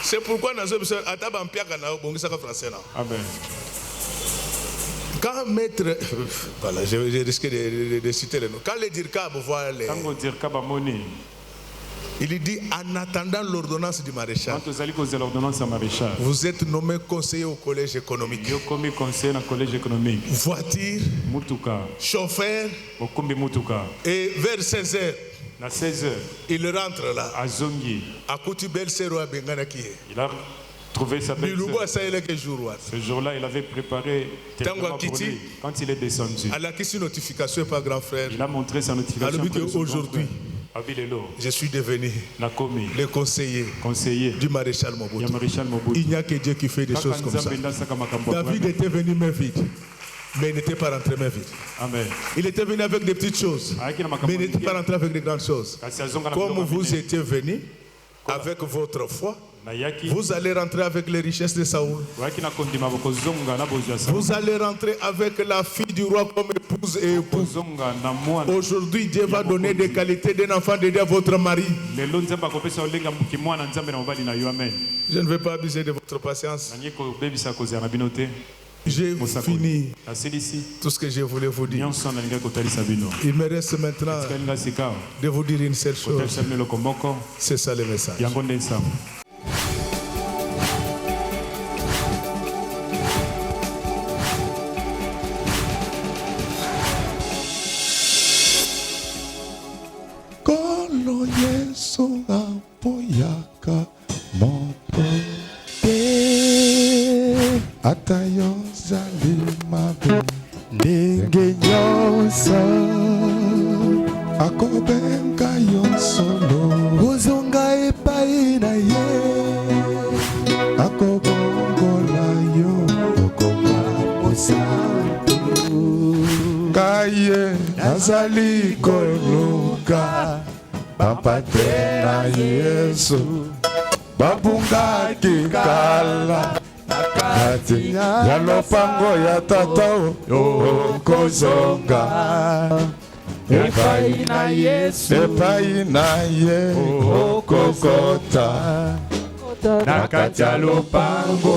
c'est pourquoi nous avons Ataba Mpiaka na Bongisaka français. Amen. Quand maître, voilà, j'ai risqué de citer les noms. Quand les Dirkam voient les. Il dit en attendant l'ordonnance du maréchal. Vous êtes nommé conseiller au collège économique. Voiture, chauffeur. Et vers 16h, il rentre là. À Koutibel Sero à Benganaki. Il a trouvé sa belle sœur. Ce jour-là, il avait préparé tellement pour lui. Quand il est descendu, il a montré sa notification. Aujourd'hui, je suis devenu le conseiller du maréchal Mobutu. Il n'y a que Dieu qui fait des choses comme ça. David était venu main vide, mais il n'était pas rentré main vide. Amen. Il était venu avec des petites choses, mais il n'était pas rentré avec des grandes choses. Comme vous étiez venu avec votre foi, vous allez rentrer avec les richesses de Saoul. Vous allez rentrer avec la fille du roi comme épouse et époux. Aujourd'hui, Dieu va donner des qualités d'un enfant de Dieu à votre mari. Je ne vais pas abuser de votre patience. J'ai fini tout ce que je voulais vous dire. Il me reste maintenant de vous dire une seule chose. C'est ça le message. Kolo Yesu apoyaka moto te atayo zali mabe ndenge nyonso akobenga yo solo ozonga epai na ye akobongola yo okoma mosantu kaye nazali koluka papa te na Yesu babungaki kala nakati ya lopango ya tata okozonga epai na Yesu epai na ye okokota nakati ya lopango